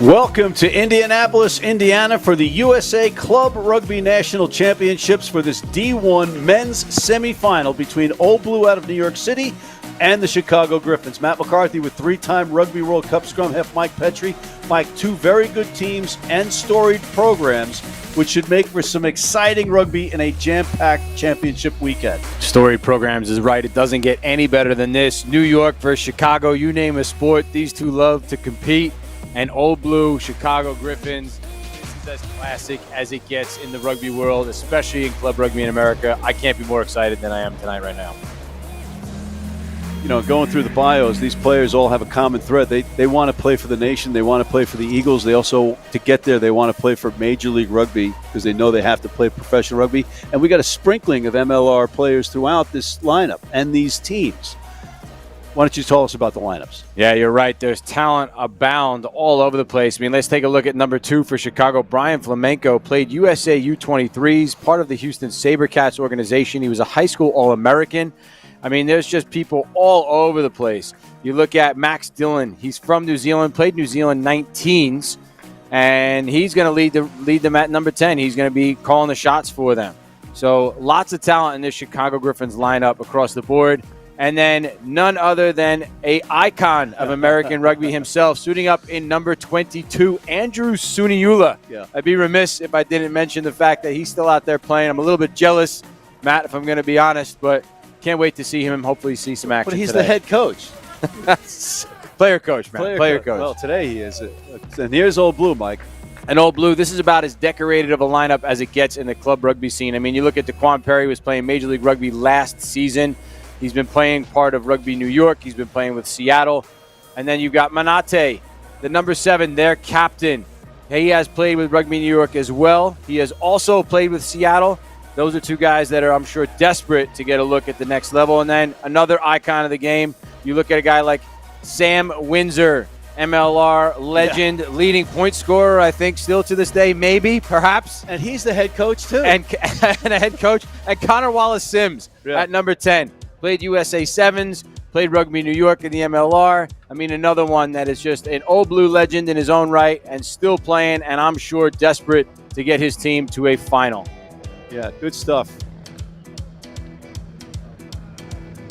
Welcome to Indianapolis, Indiana for the USA Club Rugby National Championships for this D1 men's semifinal between Old Blue out of New York City and the Chicago Griffins. Matt McCarthy with three-time Rugby World Cup scrum half Mike Petrie. Mike, two very good teams and storied programs, which should make for some exciting rugby in a jam-packed championship weekend. Storied programs is right. It doesn't get any better than this. New York versus Chicago, you name a sport. These two love to compete. And Old Blue, Chicago Griffins, this is as classic as it gets in the rugby world, especially in club rugby in America. I can't be more excited than I am tonight right now. You know, going through the bios, these players all have a common thread. They want to play for the nation. They want to play for the Eagles. They also, to get there, they want to play for Major League Rugby because they know they have to play professional rugby. And we got a sprinkling of MLR players throughout this lineup and these teams. Why don't you tell us about the lineups? Yeah, you're right. There's talent abound all over the place. I mean, let's take a look at number 2 for Chicago. Brian Flamenco played USA U23s, part of the Houston SaberCats organization. He was a high school All-American. I mean, there's just people all over the place. You look at Max Dillon. He's from New Zealand, played New Zealand 19s, and he's going to lead them at number 10. He's going to be calling the shots for them. So lots of talent in this Chicago Griffins lineup across the board. And then none other than an icon of American rugby himself, suiting up in number 22, Andrew Suniula. Yeah. I'd be remiss if I didn't mention the fact that he's still out there playing. I'm a little bit jealous, Matt, if I'm going to be honest, but can't wait to see him and hopefully see some action. But he's today. the head coach. Player coach, man. Player coach. Well, today he is. And here's Old Blue, Mike. And Old Blue, this is about as decorated of a lineup as it gets in the club rugby scene. I mean, you look at DeQuan Perry, was playing Major League Rugby last season. He's been playing part of Rugby New York. He's been playing with Seattle. And then you've got Manate, the number 7, their captain. He has played with Rugby New York as well. He has also played with Seattle. Those are two guys that are, I'm sure, desperate to get a look at the next level. And then another icon of the game, you look at a guy like Sam Windsor, MLR legend, leading point scorer, I think, still to this day, maybe, perhaps. And he's the head coach, too. And a head coach. And Connor Wallace-Sims at number 10. Played USA 7s, played Rugby New York in the MLR. I mean, another one that is just an Old Blue legend in his own right and still playing, and I'm sure desperate to get his team to a final. Yeah, good stuff.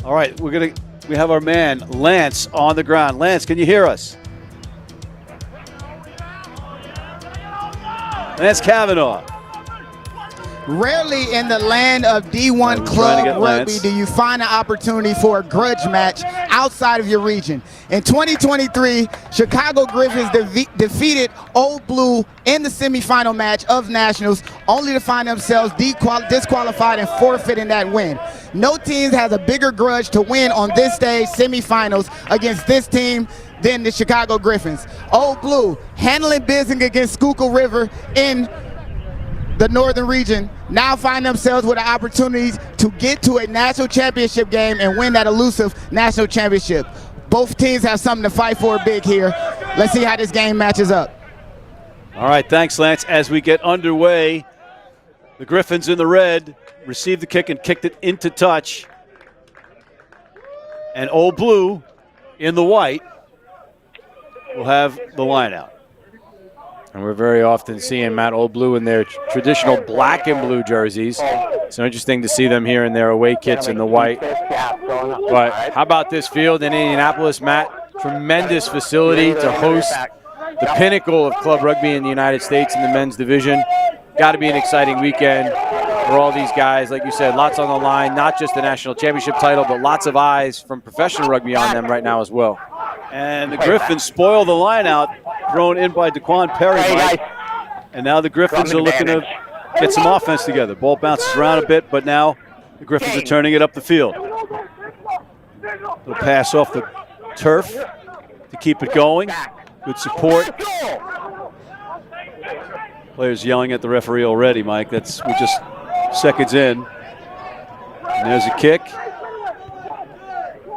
All right, we have our man, Lance, on the ground. Lance, can you hear us? Lance Kavanaugh. Rarely in the land of D1 club rugby do you find an opportunity for a grudge match outside of your region. In 2023, Chicago Griffins defeated Old Blue in the semifinal match of Nationals, only to find themselves disqualified and forfeiting that win. No team has a bigger grudge to win on this day's semifinals against this team than the Chicago Griffins. Old Blue handling business against Schuylkill River in the northern region now find themselves with an opportunity to get to a national championship game and win that elusive national championship. Both teams have something to fight for big here. Let's see how this game matches up. All right, thanks, Lance. As we get underway, the Griffins in the red received the kick and kicked it into touch. And Old Blue in the white will have the line out. And we're very often seeing Matt Old Blue in their traditional black and blue jerseys. So interesting to see them here in their away kits in the white. But how about this field in Indianapolis, Matt? Tremendous facility to host the pinnacle of club rugby in the United States in the men's division. Got to be an exciting weekend for all these guys. Like you said, lots on the line, not just the national championship title, but lots of eyes from professional rugby on them right now as well. And the Griffins spoil the line out, thrown in by DeQuan Perry. And now the Griffins are looking to get some offense together. Ball bounces around a bit, but now the Griffins are turning it up the field. They'll pass off the turf to keep it going. Good support. Players yelling at the referee already, Mike. We're just seconds in. And there's a kick.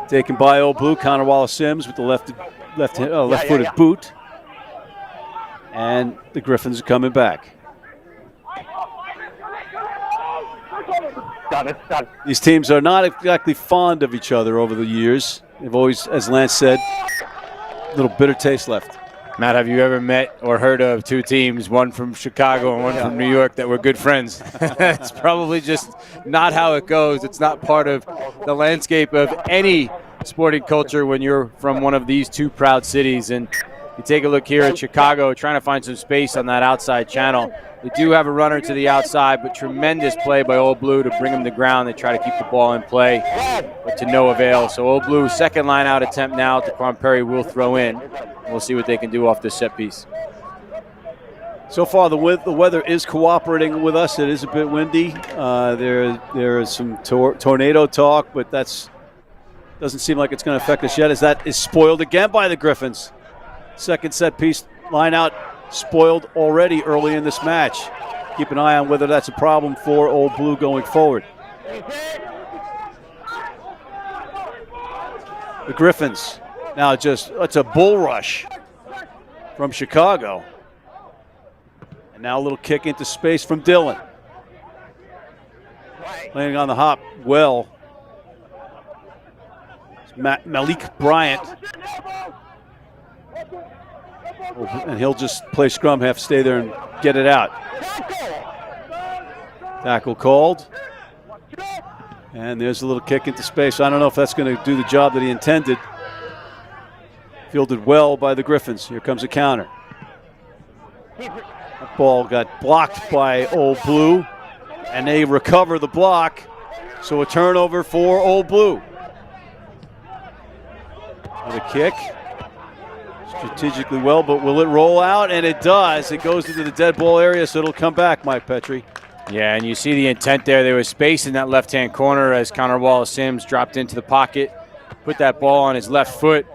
Taken by Old Blue, Connor Wallace-Sims with the left-footed boot. And the Griffins are coming back. These teams are not exactly fond of each other over the years. They've always, as Lance said, a little bitter taste left. Matt, have you ever met or heard of two teams, one from Chicago and one from New York, that were good friends? It's probably just not how it goes. It's not part of the landscape of any sporting culture when you're from one of these two proud cities. And you take a look here at Chicago, trying to find some space on that outside channel. They do have a runner to the outside, but tremendous play by Old Blue to bring him to the ground. They try to keep the ball in play, but to no avail. So Old Blue, second line out attempt now. Daquan Perry will throw in. We'll see what they can do off this set piece. So far, the weather is cooperating with us. It is a bit windy. There is some tornado talk, but doesn't seem like it's going to affect us yet, as that is spoiled again by the Griffins. Second set piece line out spoiled already early in this match. Keep an eye on whether that's a problem for Old Blue going forward. The Griffins now it's a bull rush from Chicago. And now a little kick into space from Dylan. Landing on the hop well. It's Malik Bryant. And he'll just play scrum, have to stay there and get it out. Tackle called. And there's a little kick into space. I don't know if that's going to do the job that he intended. Fielded well by the Griffins. Here comes a counter. That ball got blocked by Old Blue, and they recover the block. So a turnover for Old Blue. Another kick. Strategically well, but will it roll out? And it does. It goes into the dead ball area, so it'll come back, Mike Petrie. Yeah, and you see the intent there. There was space in that left-hand corner as Connor Wallace-Sims dropped into the pocket, put that ball on his left foot.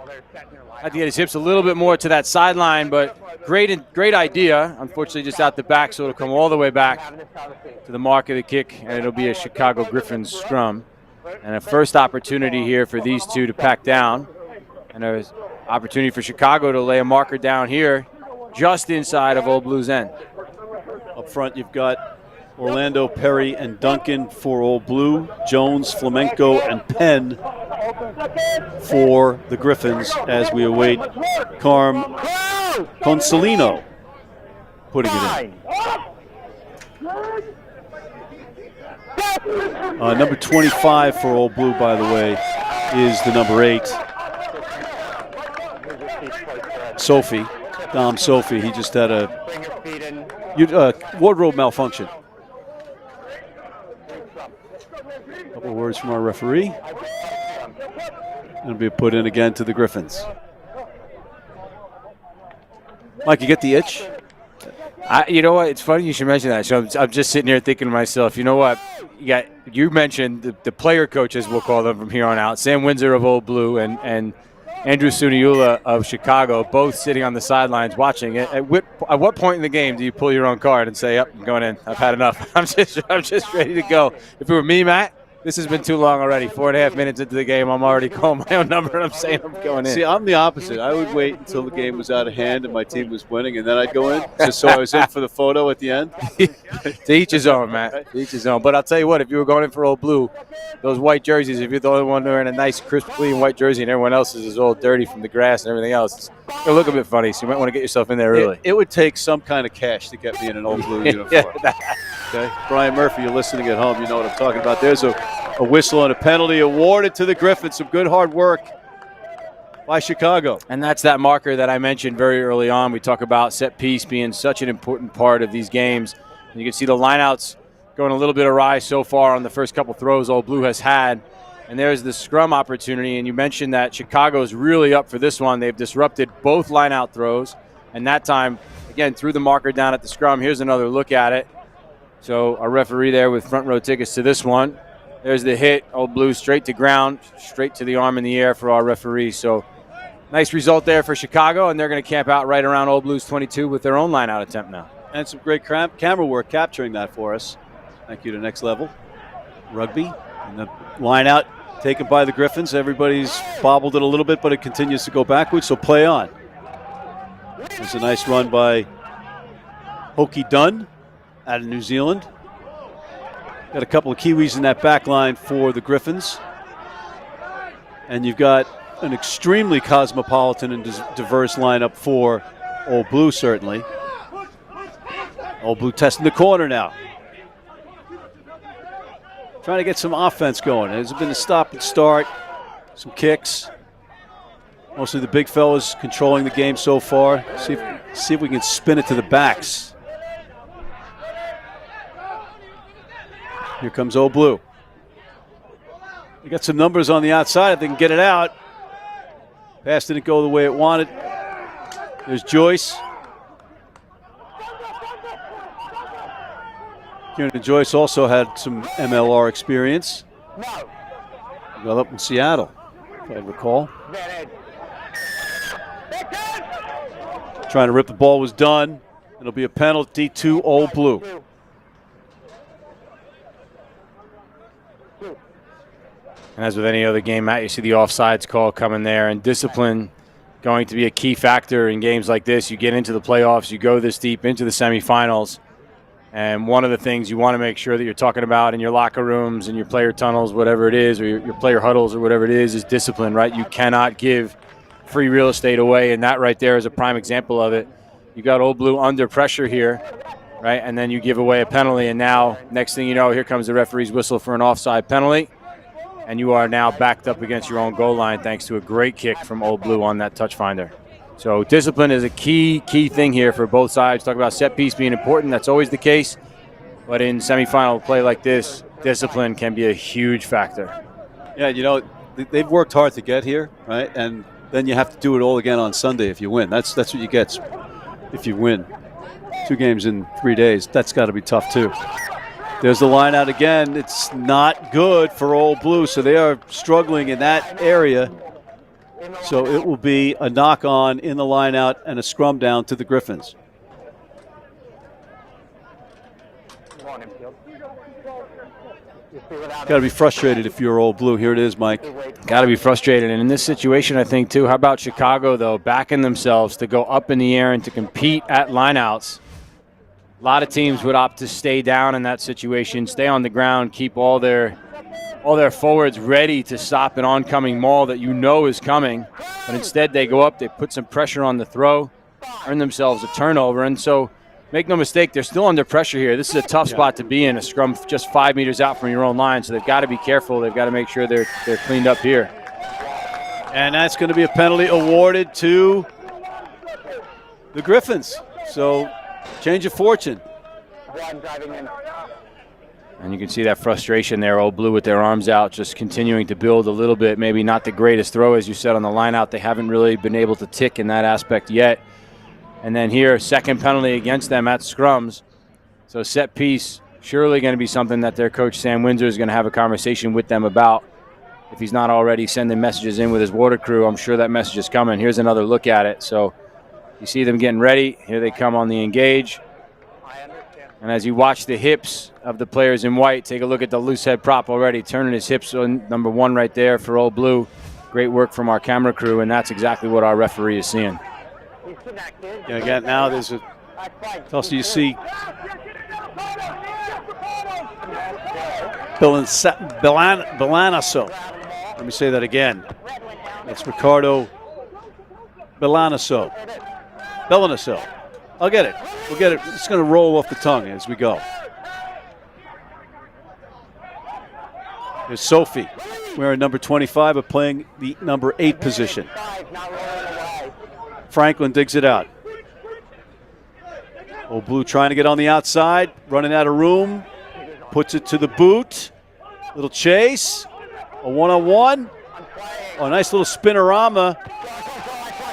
Had to get his hips a little bit more to that sideline, but great idea. Unfortunately, just out the back, so it'll come all the way back to the mark of the kick, and it'll be a Chicago Griffins scrum. And a first opportunity here for these two to pack down. And an opportunity for Chicago to lay a marker down here just inside of Old Blue's end. Up front, you've got Orlando, Perry, and Duncan for Old Blue, Jones, Flamenco, and Penn for the Griffins as we await Carm Consolino putting it in. Number 25 for Old Blue, by the way, is the number 8. Dom Sophie. He just had a wardrobe malfunction. A couple of words from our referee. It'll be put in again to the Griffins. Mike, you get the itch? You know what? It's funny you should mention that. So I'm just sitting here thinking to myself, you know what? You mentioned the player coaches, we'll call them from here on out. Sam Windsor of Old Blue and Andrew Suniula of Chicago, both sitting on the sidelines watching it. At what point in the game do you pull your own card and say, "Yep, I'm going in. I've had enough. I'm just ready to go." If it were me, Matt, this has been too long already. 4.5 minutes into the game, I'm already calling my own number and I'm saying I'm going in. See, I'm the opposite. I would wait until the game was out of hand and my team was winning, and then I'd go in, just so I was in for the photo at the end. To each his own, Matt. To each his own. But I'll tell you what, if you were going in for Old Blue, those white jerseys, if you're the only one wearing a nice, crisp, clean white jersey and everyone else is all dirty from the grass and everything else, it'll look a bit funny, so you might want to get yourself in there early. It would take some kind of cash to get me in an Old Blue uniform. Okay, Brian Murphy, you're listening at home. You know what I'm talking about. There's a whistle and a penalty awarded to the Griffins. Some good hard work by Chicago. And that's that marker that I mentioned very early on. We talk about set piece being such an important part of these games. And you can see the lineouts going a little bit awry so far on the first couple throws Old Blue has had. And there's the scrum opportunity. And you mentioned that Chicago's really up for this one. They've disrupted both lineout throws. And that time, again, threw the marker down at the scrum. Here's another look at it. So our referee there with front row tickets to this one. There's the hit. Old Blue straight to ground, straight to the arm in the air for our referee. So nice result there for Chicago, and they're going to camp out right around Old Blue's 22 with their own line-out attempt now. And some great camera work capturing that for us. Thank you to Next Level Rugby. And the line-out taken by the Griffins. Everybody's bobbled it a little bit, but it continues to go backwards, so play on. There's a nice run by Hokie Dunn out of New Zealand. Got a couple of Kiwis in that back line for the Griffins. And you've got an extremely cosmopolitan and diverse lineup for Old Blue, certainly. Old Blue testing the corner now. Trying to get some offense going. There's been a stop and start, some kicks. Mostly the big fellas controlling the game so far. See if we can spin it to the backs. Here comes Old Blue. They got some numbers on the outside if they can get it out. Pass didn't go the way it wanted. There's Joyce. Kieran Joyce also had some MLR experience. Well, up in Seattle, if I recall. Trying to rip the ball was done. It'll be a penalty to Old Blue. And as with any other game, Matt, you see the offsides call coming there, and discipline going to be a key factor in games like this. You get into the playoffs, you go this deep into the semifinals, and one of the things you want to make sure that you're talking about in your locker rooms and your player tunnels, whatever it is, or your player huddles or whatever it is discipline, right? You cannot give free real estate away, and that right there is a prime example of it. You got Old Blue under pressure here, right? And then you give away a penalty, and now next thing you know, here comes the referee's whistle for an offside penalty, and you are now backed up against your own goal line thanks to a great kick from Old Blue on that touch finder. So discipline is a key thing here for both sides. Talk about set piece being important. That's always the case. But in semifinal play like this, discipline can be a huge factor. Yeah, you know, they've worked hard to get here, right? And then you have to do it all again on Sunday if you win. That's what you get if you win. 2 games in 3 days. That's got to be tough, too. There's the line out again. It's not good for Old Blue, so they are struggling in that area. So it will be a knock on in the line out and a scrum down to the Griffins. Got to be frustrated if you're Old Blue. Here it is, Mike. Got to be frustrated. And in this situation, I think, too, how about Chicago, though, backing themselves to go up in the air and to compete at lineouts? A lot of teams would opt to stay down in that situation, stay on the ground, keep all their forwards ready to stop an oncoming maul that you know is coming. But instead, they go up, they put some pressure on the throw, earn themselves a turnover. And so, make no mistake, they're still under pressure here. This is a tough spot to be in, a scrum just 5 meters out from your own line. So they've got to be careful. They've got to make sure they're cleaned up here. And that's going to be a penalty awarded to the Griffins. So, change of fortune. And you can see that frustration there. Old Blue with their arms out, just continuing to build a little bit. Maybe not the greatest throw, as you said, on the line out. They haven't really been able to tick in that aspect yet. And then here, second penalty against them at scrums. So set piece, surely going to be something that their coach Sam Windsor is going to have a conversation with them about. If he's not already sending messages in with his water crew, I'm sure that message is coming. Here's another look at it. So you see them getting ready. Here they come on the engage. And as you watch the hips of the players in white, take a look at the loose head prop already, turning his hips on number 1 right there for Old Blue. Great work from our camera crew, and that's exactly what our referee is seeing. Yeah, again, now there's a also you see Belanaso. Let me say that again. It's Ricardo Belanaso. I'll get it. We'll get it. It's going to roll off the tongue as we go. There's Sophie wearing number 25 but playing the number 8 position. Franklin digs it out. Old Blue trying to get on the outside, running out of room. Puts it to the boot. Little chase. A one-on-one. Oh, a nice little spinorama.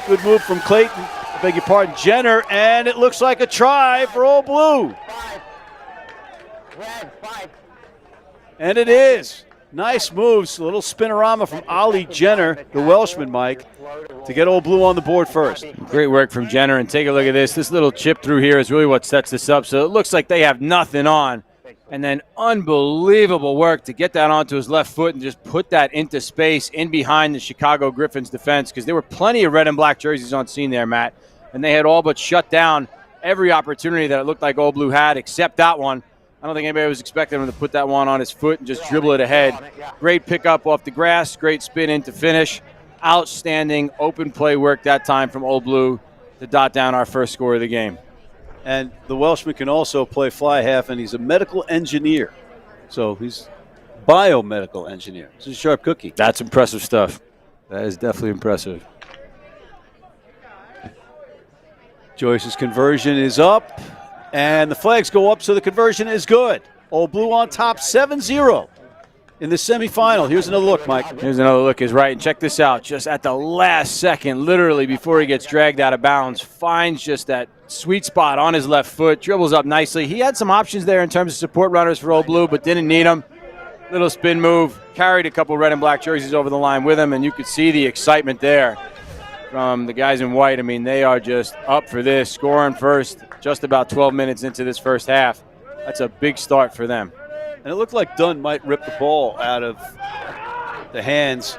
Good move from Clayton. I beg your pardon, Jenner, and it looks like a try for Old Blue. And it is. Nice moves. A little spinorama from Ollie Jenner, the Welshman, Mike, to get Old Blue on the board first. Great work from Jenner, and take a look at this. This little chip through here is really what sets this up. So it looks like they have nothing on. And then unbelievable work to get that onto his left foot and just put that into space in behind the Chicago Griffins defense, because there were plenty of red and black jerseys on scene there, Matt. And they had all but shut down every opportunity that it looked like Old Blue had, except that one. I don't think anybody was expecting him to put that one on his foot and just dribble it ahead. Great pickup off the grass, great spin in to finish. Outstanding open play work that time from Old Blue to dot down our first score of the game. And the Welshman can also play fly half, and he's a medical engineer. So he's biomedical engineer. This is a sharp cookie. That's impressive stuff. That is definitely impressive. Joyce's conversion is up, and the flags go up, so the conversion is good. Old Blue on top, 7-0 in the semifinal. Here's another look, Mike. Here's another look, is right. And check this out. Just at the last second, literally before he gets dragged out of bounds, finds just that sweet spot on his left foot, dribbles up nicely. He had some options there in terms of support runners for Old Blue, but didn't need them. Little spin move, carried a couple red and black jerseys over the line with him, and you could see the excitement there from the guys in white. I mean, they are just up for this, scoring first, just about 12 minutes into this first half. That's a big start for them. And it looked like Dunn might rip the ball out of the hands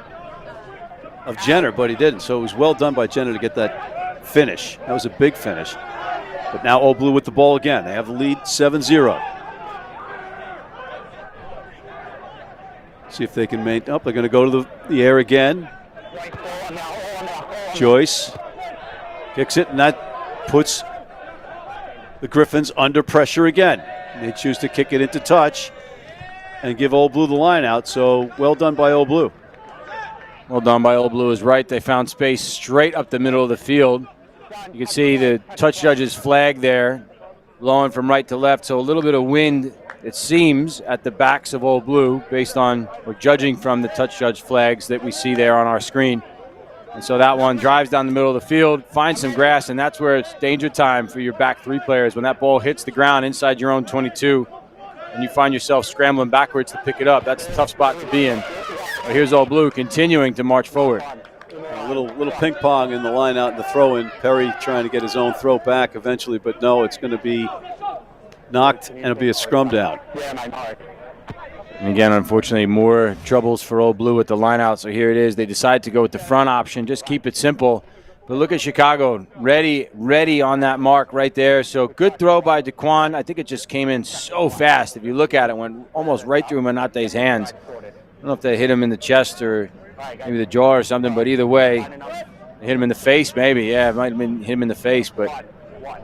of Jenner, but he didn't. So it was well done by Jenner to get that finish. That was a big finish. But now Old Blue with the ball again. They have the lead 7-0. See if they can maintain. Oh, they're going to go to the air again. Joyce kicks it, and that puts the Griffins under pressure again. They choose to kick it into touch and give Old Blue the line out. So well done by Old Blue. Well done by Old Blue is right. They found space straight up the middle of the field. You can see the touch judge's flag there blowing from right to left. So a little bit of wind, it seems, at the backs of Old Blue based on, or judging from the touch judge flags that we see there on our screen. And so that one drives down the middle of the field, finds some grass, and that's where it's danger time for your back three players. When that ball hits the ground inside your own 22 and you find yourself scrambling backwards to pick it up, that's a tough spot to be in. But here's Old Blue continuing to march forward. A little ping pong in the line out in the throw in. Perry trying to get his own throw back eventually, but no, it's going to be knocked and it'll be a scrum down. And again, unfortunately, more troubles for Old Blue with the line out. So here it is. They decide to go with the front option. Just keep it simple. But look at Chicago. Ready on that mark right there. So good throw by DeQuan. I think it just came in so fast. If you look at it, went almost right through Manate's hands. I don't know if they hit him in the chest or maybe the jaw or something, but either way, they hit him in the face maybe. Yeah, it might have been hit him in the face. But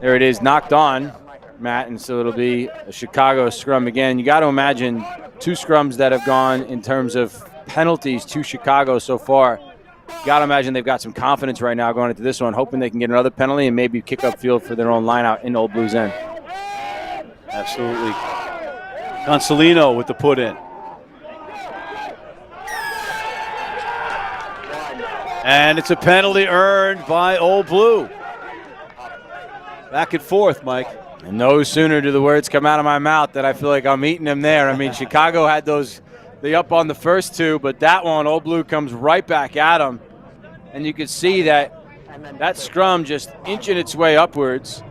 there it is, knocked on, Matt. And so it'll be a Chicago scrum again. You got to imagine two scrums that have gone in terms of penalties to Chicago so far. Got to imagine they've got some confidence right now going into this one, hoping they can get another penalty and maybe kick up field for their own line out in Old Blue's end. Absolutely. Consolino with the put in. And it's a penalty earned by Old Blue. Back and forth, Mike. And no sooner do the words come out of my mouth that I feel like I'm eating them there. I mean, Chicago had the up on the first two, but that one, Old Blue comes right back at them. And you can see that scrum just inching its way upwards.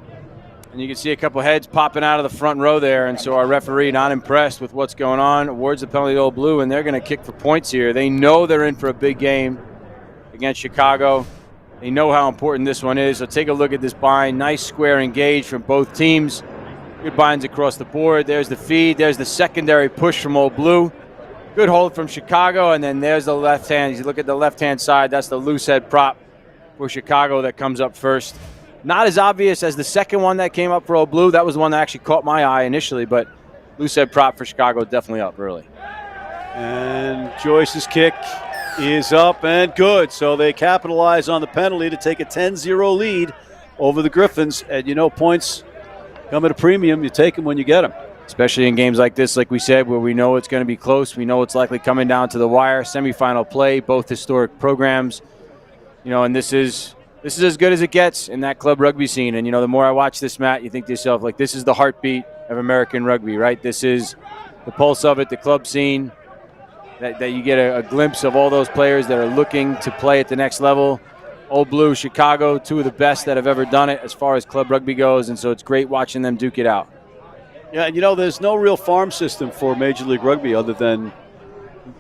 And you can see a couple heads popping out of the front row there. And so our referee, not impressed with what's going on, awards the penalty to Old Blue, and they're going to kick for points here. They know they're in for a big game against Chicago. They know how important this one is. So take a look at this bind. Nice square engage from both teams. Good binds across the board. There's the feed. There's the secondary push from Old Blue. Good hold from Chicago. And then there's the left hand. You look at the left-hand side. That's the loose head prop for Chicago that comes up first. Not as obvious as the second one that came up for Old Blue. That was the one that actually caught my eye initially. But loose head prop for Chicago definitely up early. And Joyce's kick is up and good. So they capitalize on the penalty to take a 10-0 lead over the Griffins. And, you know, points come at a premium. You take them when you get them. Especially in games like this, like we said, where we know it's going to be close. We know it's likely coming down to the wire. Semifinal play, both historic programs. You know, and this is as good as it gets in that club rugby scene. And, you know, the more I watch this, Matt, you think to yourself, like, this is the heartbeat of American rugby, right? This is the pulse of it, the club scene. That you get a glimpse of all those players that are looking to play at the next level. Old Blue, Chicago, two of the best that have ever done it as far as club rugby goes, and so it's great watching them duke it out. Yeah, and you know, there's no real farm system for Major League Rugby other than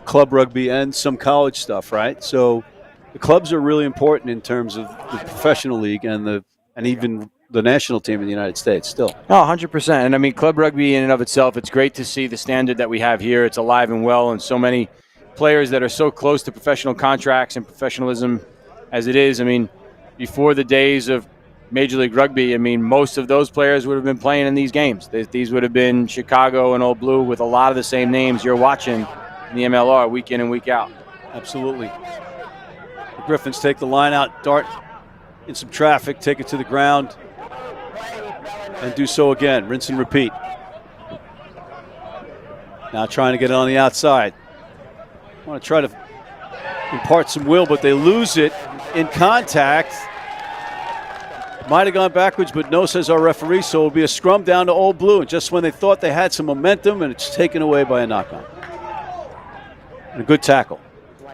club rugby and some college stuff, right? So the clubs are really important in terms of the professional league and even the national team in the United States still. Oh, 100%. And I mean, club rugby in and of itself, it's great to see the standard that we have here. It's alive and well, and so many players that are so close to professional contracts and professionalism as it is. I mean, before the days of Major League Rugby, I mean, most of those players would have been playing in these games. These would have been Chicago and Old Blue with a lot of the same names you're watching in the MLR week in and week out. Absolutely. The Griffins take the line out, dart in some traffic, take it to the ground, and do so again. Rinse and repeat. Now trying to get it on the outside. Want to try to impart some will, but they lose it in contact. Might have gone backwards, but no, says our referee, so it'll be a scrum down to Old Blue. And just when they thought they had some momentum, and it's taken away by a knock-on. And a good tackle.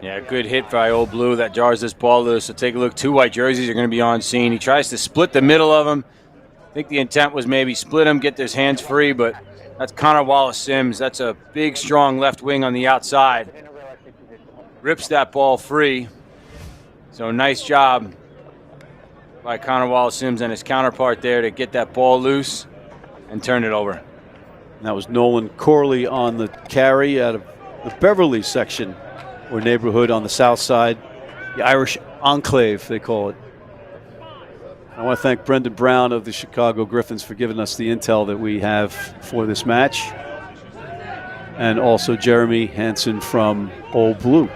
Yeah, good hit by Old Blue. That jars this ball loose. So take a look. 2 white jerseys are going to be on scene. He tries to split the middle of them. I think the intent was maybe split him, get his hands free, but that's Connor Wallace-Sims. That's a big, strong left wing on the outside. Rips that ball free. So nice job by Connor Wallace-Sims and his counterpart there to get that ball loose and turn it over. And that was Nolan Corley on the carry out of the Beverly section or neighborhood on the south side. The Irish Enclave, they call it. I want to thank Brendan Brown of the Chicago Griffins for giving us the intel that we have for this match. And also Jeremy Hansen from Old Blue.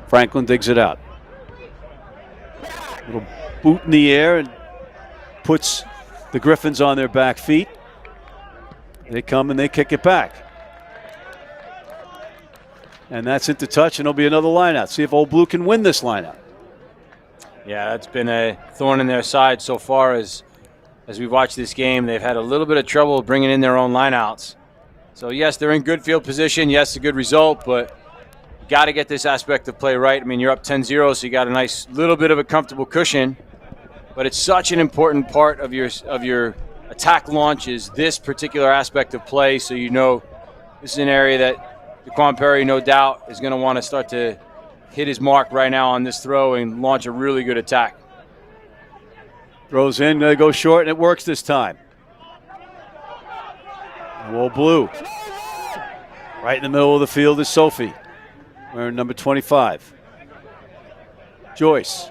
Franklin digs it out. Little boot in the air and puts the Griffins on their back feet. They come and they kick it back. And that's into touch, and there'll be another lineout. See if Old Blue can win this lineout. Yeah, that's been a thorn in their side so far as we've watched this game. They've had a little bit of trouble bringing in their own lineouts. So, yes, they're in good field position. Yes, a good result, but got to get this aspect of play right. I mean, you're up 10-0, so you got a nice little bit of a comfortable cushion. But it's such an important part of your attack launch is this particular aspect of play, so you know this is an area that Daquan Perry, no doubt, is going to want to start to hit his mark right now on this throw and launch a really good attack. Throws in, they go short, and it works this time. Old Blue. Right in the middle of the field is Sophie, wearing number 25. Joyce.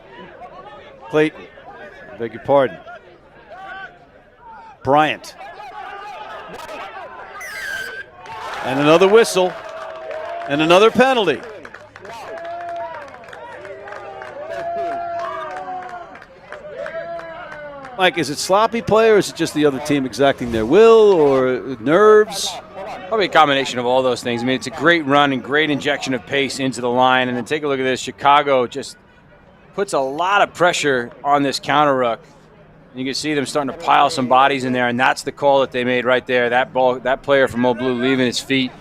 Clayton. Beg your pardon. Bryant. And another whistle. And another penalty. Mike, is it sloppy play or is it just the other team exacting their will or nerves? Probably a combination of all those things. I mean, it's a great run and great injection of pace into the line. And then take a look at this. Chicago just puts a lot of pressure on this counter ruck. You can see them starting to pile some bodies in there, and that's the call that they made right there. That ball, that player from Old Blue leaving his feet,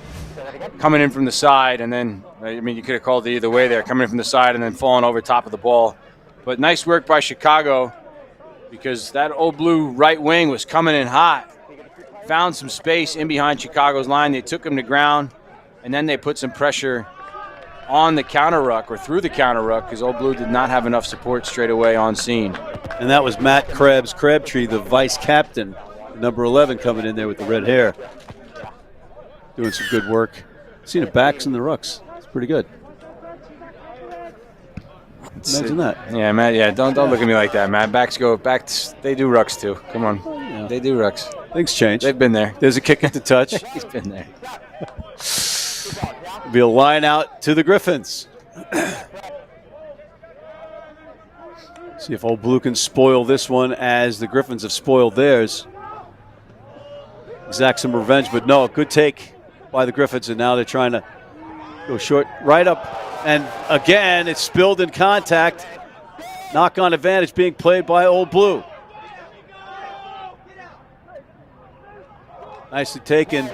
coming in from the side, and then, I mean, you could have called it either way there, coming in from the side and then falling over top of the ball. But nice work by Chicago because that Old Blue right wing was coming in hot. Found some space in behind Chicago's line. They took him to ground, and then they put some pressure on the counter ruck or through the counter ruck because Old Blue did not have enough support straight away on scene. And that was Matt Crabtree, the vice captain, number 11, coming in there with the red hair. Doing some good work. Seen the backs and the rucks. It's pretty good. Imagine that. Yeah, Matt. Yeah, don't look at me like that, Matt. Backs. They do rucks too. Come on, yeah. They do rucks. Things change. They've been there. There's a kick at the touch. He's been there. Be a line out to the Griffins. See if Old Blue can spoil this one as the Griffins have spoiled theirs. Exact some revenge, but no, good take by the Griffins, and now they're trying to go short, right up, and again, it's spilled in contact. Knock-on advantage being played by Old Blue. Nicely taken.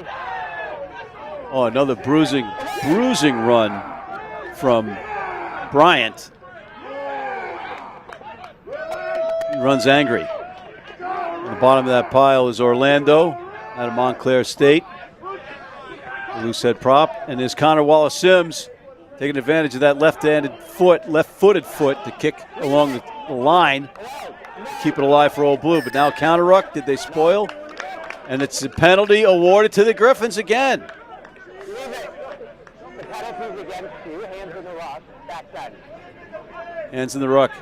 Oh, another bruising run from Bryant. He runs angry. On the bottom of that pile is Orlando out of Montclair State. Loose head prop. And there's Connor Wallace-Sims taking advantage of that left-footed foot to kick along the line. Keep it alive for Old Blue. But now counter ruck. Did they spoil? And it's a penalty awarded to the Griffins again. Hands in the ruck.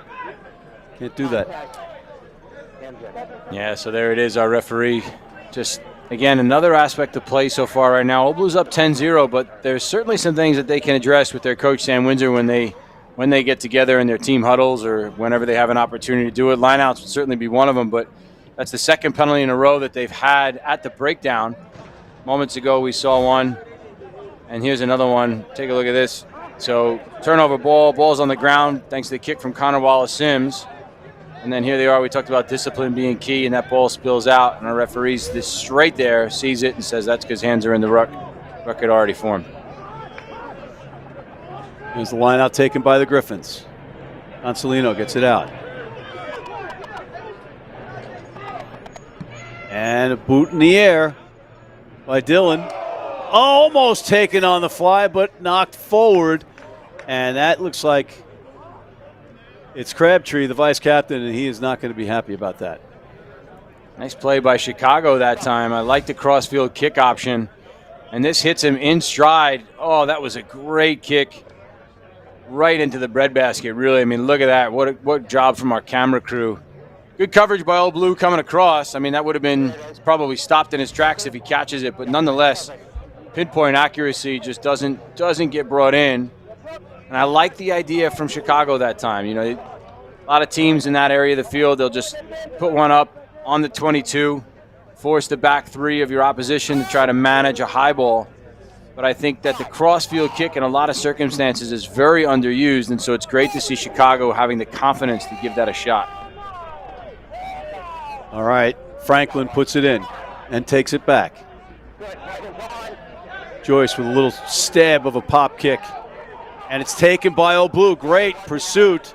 Can't do that. Yeah, so there it is, our referee. Just, again, another aspect of play so far right now. Old Blue's up 10-0, but there's certainly some things that they can address with their coach, Sam Windsor, when they get together in their team huddles or whenever they have an opportunity to do it. Lineouts would certainly be one of them, but that's the second penalty in a row that they've had at the breakdown. Moments ago we saw one, and here's another one. Take a look at this. So turnover ball's on the ground thanks to the kick from Connor Wallace-Sims. And then here they are. We talked about discipline being key, and that ball spills out, and our referee's this straight there, sees it and says that's because hands are in the ruck. Ruck had already formed. Here's the line out taken by the Griffins. Consolino gets it out. And a boot in the air by Dillon. Almost taken on the fly, but knocked forward. And that looks like it's Crabtree, the vice captain, and he is not going to be happy about that. Nice play by Chicago that time. I like the crossfield kick option. And this hits him in stride. Oh, that was a great kick. Right into the breadbasket, really. I mean, look at that. What job from our camera crew. Good coverage by Old Blue coming across. I mean, that would have been probably stopped in his tracks if he catches it. But nonetheless, pinpoint accuracy just doesn't get brought in. And I like the idea from Chicago that time. You know, a lot of teams in that area of the field, they'll just put one up on the 22, force the back three of your opposition to try to manage a high ball. But I think that the crossfield kick in a lot of circumstances is very underused, and so it's great to see Chicago having the confidence to give that a shot. All right, Franklin puts it in and takes it back. Joyce with a little stab of a pop kick, and it's taken by Old Blue. Great pursuit.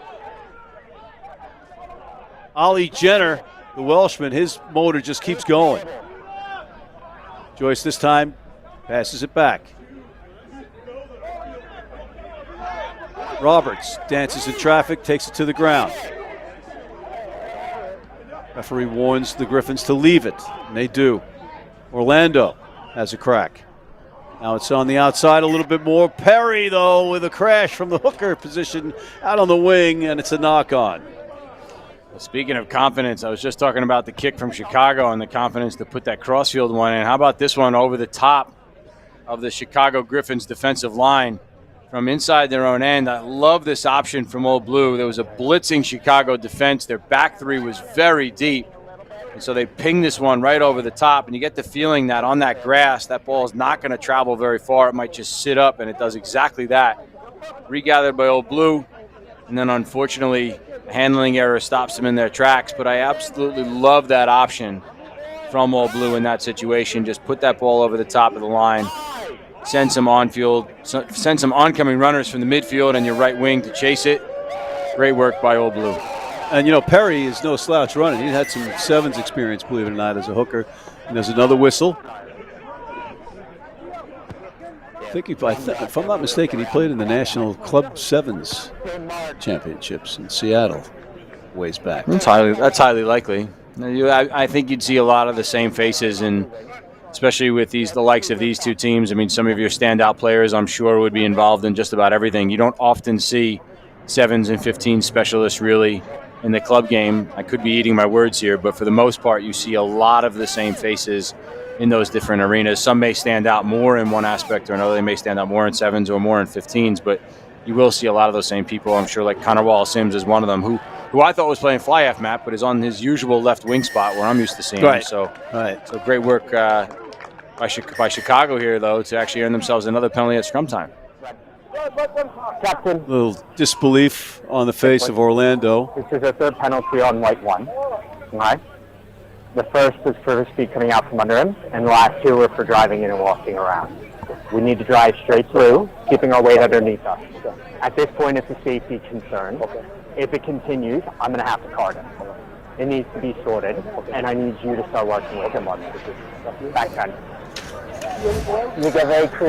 Ollie Jenner, the Welshman, his motor just keeps going. Joyce this time passes it back. Roberts dances in traffic, takes it to the ground. Referee warns the Griffins to leave it, and they do. Orlando has a crack. Now it's on the outside a little bit more. Perry, though, with a crash from the hooker position out on the wing, and it's a knock-on. Well, speaking of confidence, I was just talking about the kick from Chicago and the confidence to put that crossfield one in. How about this one over the top of the Chicago Griffins defensive line from inside their own end? I love this option from Old Blue. There was a blitzing Chicago defense. Their back three was very deep. And so they ping this one right over the top, and you get the feeling that on that grass, that ball is not going to travel very far. It might just sit up, and it does exactly that. Regathered by Old Blue, and then unfortunately, a handling error stops them in their tracks. But I absolutely love that option from Old Blue in that situation. Just put that ball over the top of the line, send some on-field, send some oncoming runners from the midfield and your right wing to chase it. Great work by Old Blue. And, you know, Perry is no slouch running. He had some sevens experience, believe it or not, as a hooker. And there's another whistle. I think if I'm not mistaken, he played in the National Club Sevens Championships in Seattle ways back. That's highly likely. I think you'd see a lot of the same faces, and especially with the likes of these two teams. I mean, some of your standout players, I'm sure, would be involved in just about everything. You don't often see 7s and 15 specialists really in the club game. I could be eating my words here, but for the most part, you see a lot of the same faces in those different arenas. Some may stand out more in one aspect or another. They may stand out more in 7s or more in 15s, but you will see a lot of those same people. I'm sure like Connor Wallace-Sims is one of them who I thought was playing fly half map, but is on his usual left wing spot where I'm used to seeing him. So great work by Chicago here, though, to actually earn themselves another penalty at scrum time. Captain. A little disbelief on the face of Orlando. This is a third penalty on white one. Right. The first was for his feet coming out from under him, and the last two were for driving in and walking around. We need to drive straight through, keeping our weight underneath us. At this point, it's a safety concern. If it continues, I'm going to have to card it. It needs to be sorted, and I need you to start working with him on this. Back 10.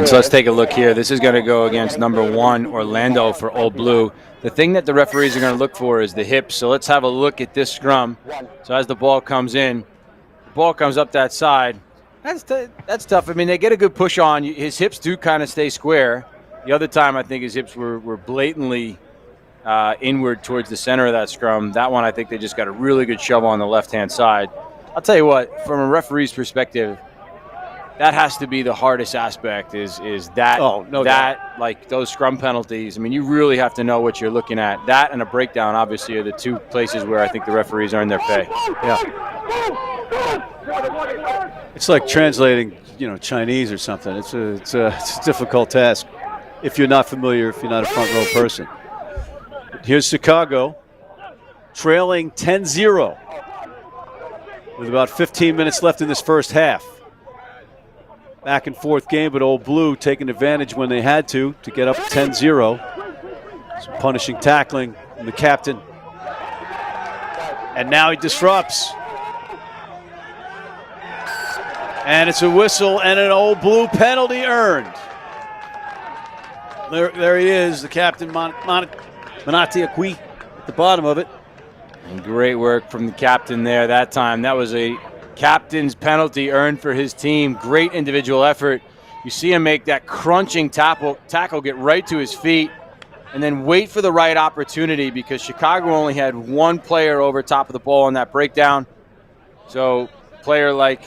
So let's take a look here. This is going to go against number 1, Orlando, for Old Blue. The thing that the referees are going to look for is the hips. So let's have a look at this scrum. So as the ball comes in, the ball comes up that side. That's tough. I mean, they get a good push on. His hips do kind of stay square. The other time, I think his hips were blatantly inward towards the center of that scrum. That one, I think they just got a really good shove on the left-hand side. I'll tell you what, from a referee's perspective, that has to be the hardest aspect is that, like those scrum penalties. I mean, you really have to know what you're looking at. That and a breakdown, obviously, are the two places where I think the referees earn their pay. Yeah. It's like translating, Chinese or something. It's a difficult task if you're not familiar, if you're not a front row person. Here's Chicago trailing 10-0 with about 15 minutes left in this first half. Back and forth game, but Old Blue taking advantage when they had to get up 10-0. Some punishing tackling from the captain. And now he disrupts. And it's a whistle and an Old Blue penalty earned. There he is, the captain, Manati Akwi, at the bottom of it. And great work from the captain there that time. That was a captain's penalty earned for his team. Great individual effort. You see him make that crunching tackle, get right to his feet, and then wait for the right opportunity because Chicago only had one player over top of the ball on that breakdown. So a player like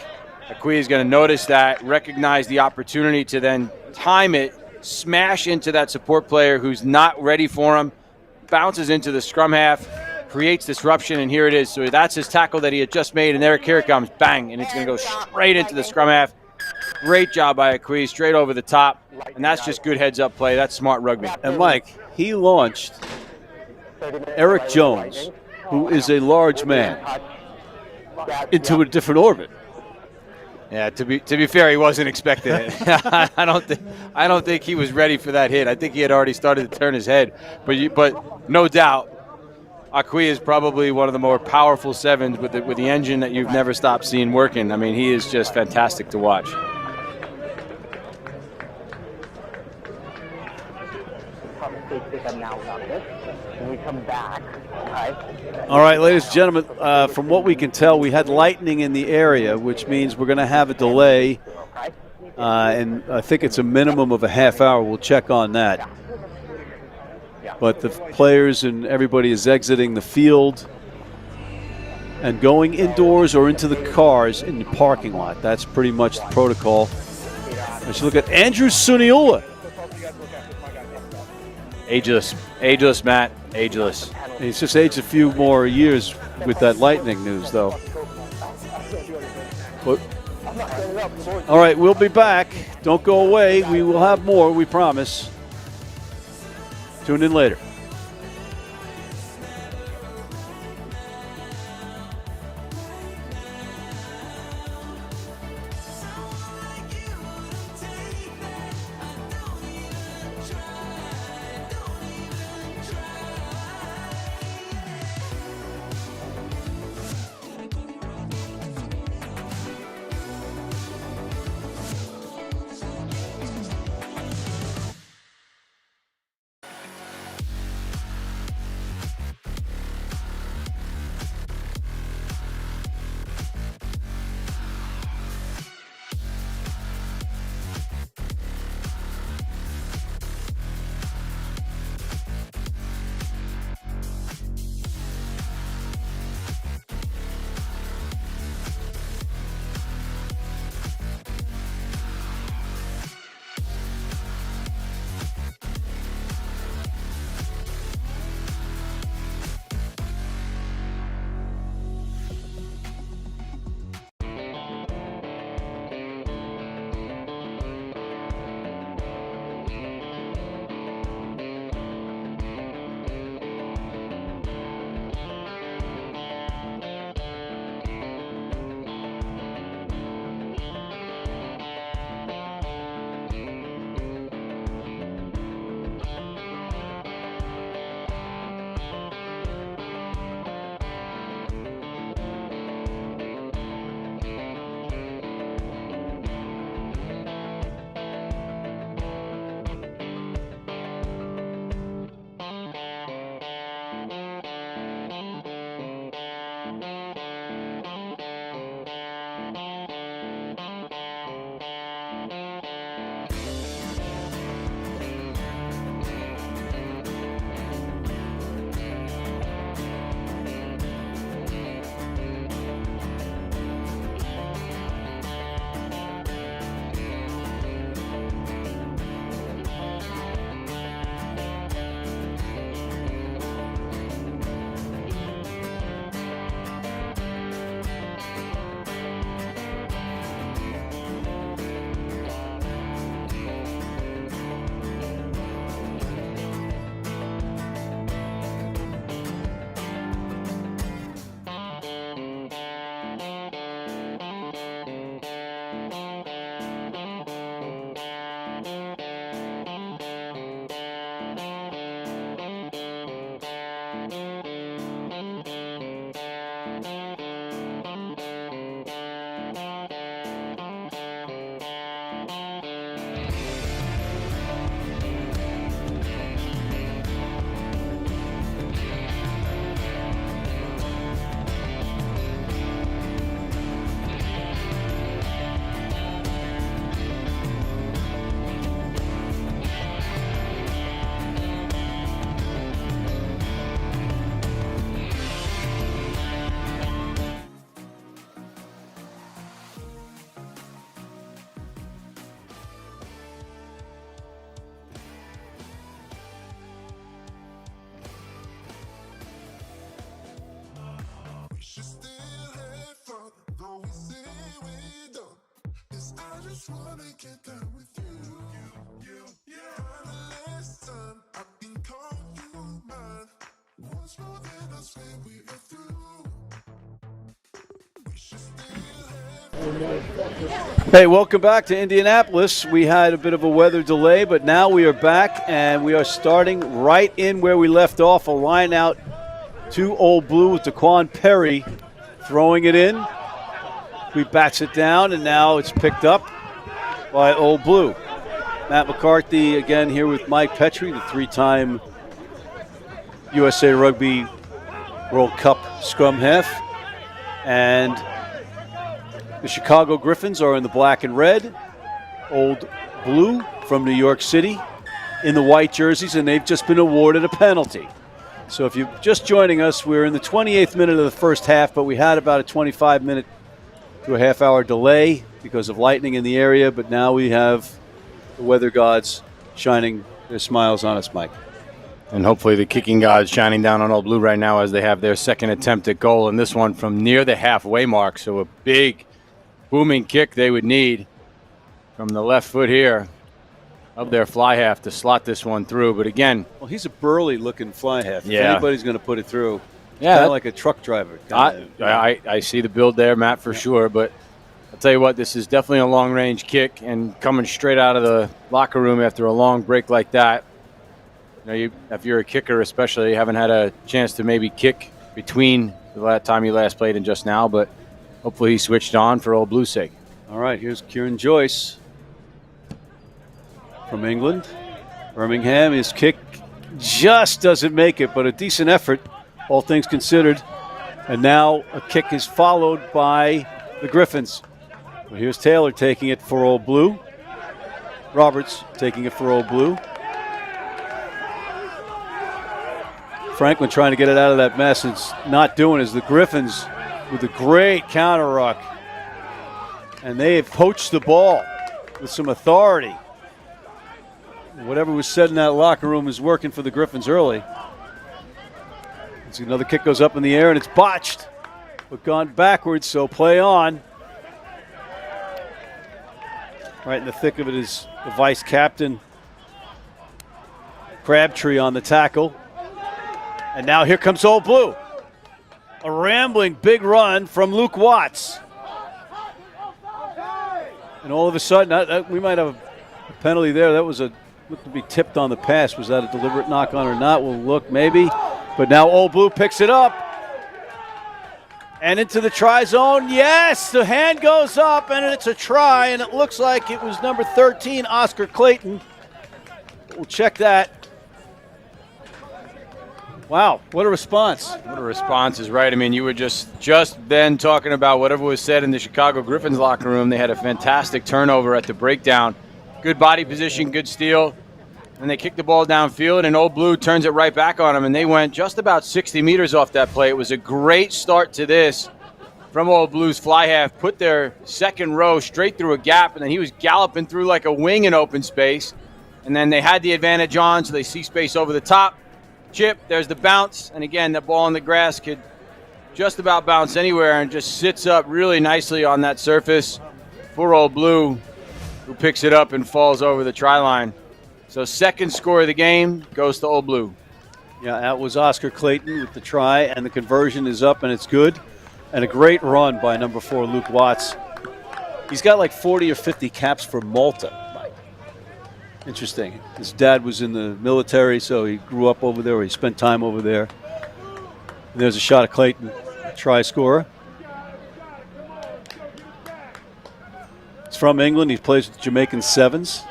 Akwi is going to notice that, recognize the opportunity to then time it, smash into that support player who's not ready for him, bounces into the scrum half, creates disruption, and here it is. So that's his tackle that he had just made, and here it comes, bang, and it's going to go straight into the scrum half. Great job by Akwi, straight over the top, and that's just good heads-up play. That's smart rugby. And, Mike, he launched Eric Jones, who is a large man, into a different orbit. Yeah, to be fair, he wasn't expecting it. I don't think he was ready for that hit. I think he had already started to turn his head. But no doubt, Akwi is probably one of the more powerful sevens with the engine that you've never stopped seeing working. I mean, he is just fantastic to watch. When we come back, all right, ladies and gentlemen, from what we can tell, we had lightning in the area, which means we're going to have a delay, and I think it's a minimum of a half hour. We'll check on that. But the players and everybody is exiting the field and going indoors or into the cars in the parking lot. That's pretty much the protocol. Let's look at Andrew Suniula. Ageless, Matt. Ageless. He's just aged a few more years with that lightning news, though. But, all right, we'll be back. Don't go away. We will have more, we promise. Tune in later. Hey, welcome back to Indianapolis. We had a bit of a weather delay, but now we are back, and we are starting right in where we left off, a line out to Old Blue with Daquan Perry throwing it in. He bats it down, and now it's picked up by Old Blue. Matt McCarthy again here with Mike Petrie, the three-time USA Rugby World Cup scrum half. And the Chicago Griffins are in the black and red. Old Blue from New York City in the white jerseys, and they've just been awarded a penalty. So if you're just joining us, we're in the 28th minute of the first half, but we had about a 25-minute to a half-hour delay because of lightning in the area, but now we have the weather gods shining their smiles on us, Mike. And hopefully the kicking gods shining down on Old Blue right now as they have their second attempt at goal, and this one from near the halfway mark, so a big booming kick they would need from the left foot here of their fly half to slot this one through. But again, well, he's a burly-looking fly half. If yeah, anybody's going to put it through, yeah, kind of like a truck driver. I see the build there, Matt, for sure. But I'll tell you what, this is definitely a long-range kick, and coming straight out of the locker room after a long break like that. You know, if you're a kicker, especially, you haven't had a chance to maybe kick between the time you last played and just now, but hopefully he switched on for Old Blue's sake. All right, here's Kieran Joyce from England. Birmingham, his kick just doesn't make it, but a decent effort, all things considered. And now a kick is followed by the Griffins. But here's Taylor taking it for Old Blue. Roberts taking it for Old Blue. Franklin trying to get it out of that mess. It's not doing as the Griffins with a great counter ruck. And they have poached the ball with some authority. Whatever was said in that locker room is working for the Griffins early. Another kick goes up in the air, and it's botched, but gone backwards, so play on. Right in the thick of it is the vice captain, Crabtree, on the tackle. And now here comes Old Blue. A rambling big run from Luke Watts. And all of a sudden, we might have a penalty there. That was looked to be tipped on the pass. Was that a deliberate knock-on or not? We'll look, maybe. But now Old Blue picks it up. And into the try zone. Yes, the hand goes up, and it's a try, and it looks like it was number 13, Oscar Clayton. We'll check that. Wow, what a response. What a response is right. I mean, you were just then talking about whatever was said in the Chicago Griffins locker room. They had a fantastic turnover at the breakdown. Good body position, good steal. And they kicked the ball downfield, and Old Blue turns it right back on them, and they went just about 60 meters off that play. It was a great start to this from Old Blue's fly half. Put their second row straight through a gap, and then he was galloping through like a wing in open space. And then they had the advantage on, so they see space over the top. Chip, there's the bounce, and again, the ball in the grass could just about bounce anywhere and just sits up really nicely on that surface for Old Blue, who picks it up and falls over the try line. So second score of the game goes to Old Blue. Yeah, that was Oscar Clayton with the try, and the conversion is up, and it's good. And a great run by number 4, Luke Watts. He's got like 40 or 50 caps for Malta. Interesting. His dad was in the military, so he grew up over there, or he spent time over there. And there's a shot of Clayton, try scorer. He's from England. He plays with Jamaican Sevens.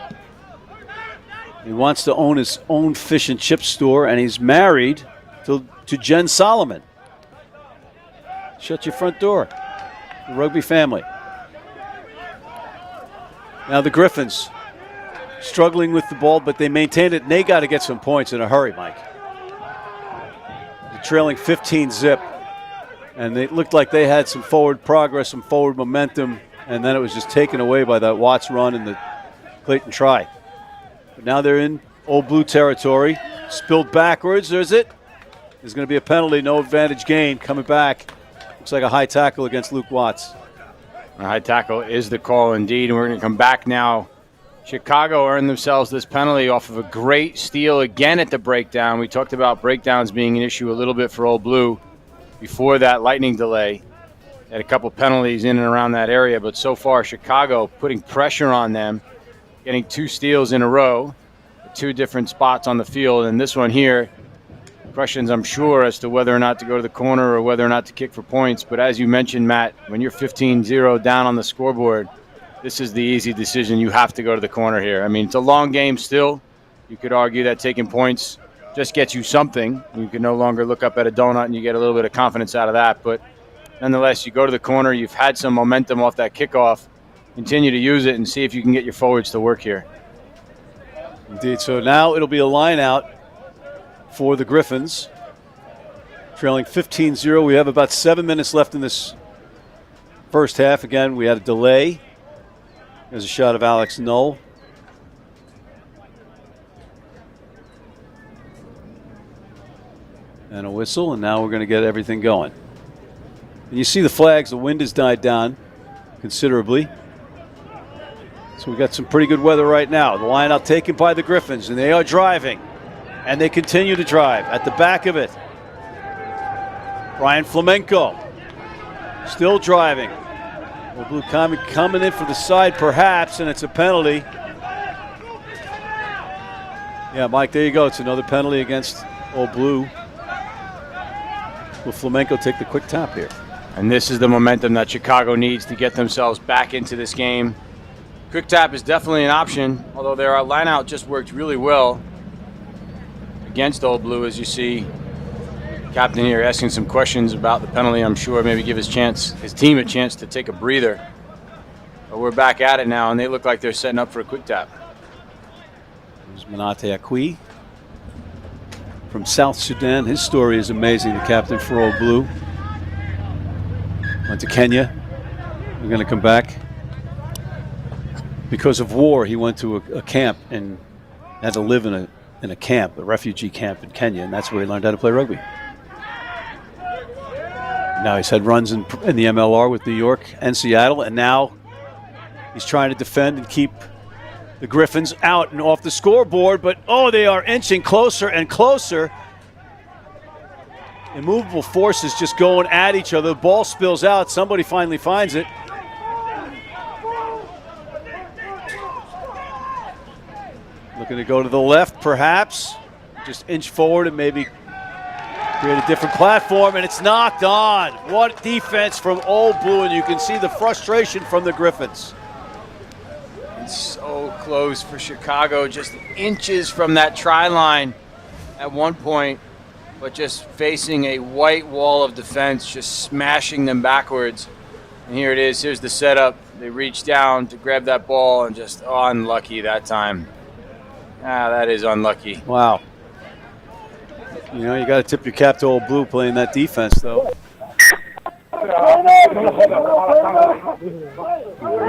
He wants to own his own fish and chip store, and he's married to Jen Solomon. Shut your front door. The Rugby family. Now the Griffins struggling with the ball, but they maintain it, and they got to get some points in a hurry, Mike. They're trailing 15-zip, and it looked like they had some forward progress, some forward momentum, and then it was just taken away by that Watts run and the Clayton try. But now they're in Old Blue territory. Spilled backwards. There's it. There's going to be a penalty, no advantage gain. Coming back. Looks like a high tackle against Luke Watts. A high tackle is the call indeed, and we're going to come back now Chicago earned themselves this penalty off of a great steal again at the breakdown. We talked about breakdowns being an issue a little bit for Old Blue before that lightning delay. Had a couple penalties in and around that area, but so far Chicago putting pressure on them, getting 2 steals in a row at 2 different spots on the field. And this one here, questions I'm sure as to whether or not to go to the corner or whether or not to kick for points. But as you mentioned, Matt, when you're 15-0 down on the scoreboard, this is the easy decision. You have to go to the corner here. I mean, it's a long game still. You could argue that taking points just gets you something. You can no longer look up at a donut and you get a little bit of confidence out of that. But nonetheless, you go to the corner. You've had some momentum off that kickoff. Continue to use it and see if you can get your forwards to work here. Indeed. So now it'll be a line out for the Griffins. Trailing 15-0. We have about 7 minutes left in this first half. Again, we had a delay. There's a shot of Alex Null. And a whistle, and now we're going to get everything going. And you see the flags, the wind has died down considerably. So we got some pretty good weather right now. The line out taken by the Griffins, and they are driving. And they continue to drive at the back of it. Brian Flamenco still driving. Old Blue coming in for the side perhaps, and it's a penalty. Yeah, Mike, there you go. It's another penalty against Old Blue. Will Flamenco take the quick tap here? And this is the momentum that Chicago needs to get themselves back into this game. Quick tap is definitely an option, although their lineout just worked really well against Old Blue, as you see. Captain here asking some questions about the penalty. I'm sure maybe give his team a chance to take a breather. But we're back at it now, and they look like they're setting up for a quick tap. There's Manate Akwi from South Sudan. His story is amazing, the captain for Old Blue. Went to Kenya. We're going to come back. Because of war, he went to a camp and had to live in a camp, a refugee camp in Kenya, and that's where he learned how to play rugby. Now he's had runs in the MLR with New York and Seattle, and now he's trying to defend and keep the Griffins out and off the scoreboard, but they are inching closer and closer. Immovable forces just going at each other. The ball spills out. Somebody finally finds it. Looking to go to the left, perhaps. Just inch forward and maybe create a different platform, and it's knocked on. What defense from Old Blue, and you can see the frustration from the Griffins. It's so close for Chicago, just inches from that try line at one point, but just facing a white wall of defense, just smashing them backwards. And here it is. Here's the setup. They reach down to grab that ball and just unlucky that time. That is unlucky. Wow. You know, you got to tip your cap to Old Blue playing that defense, though.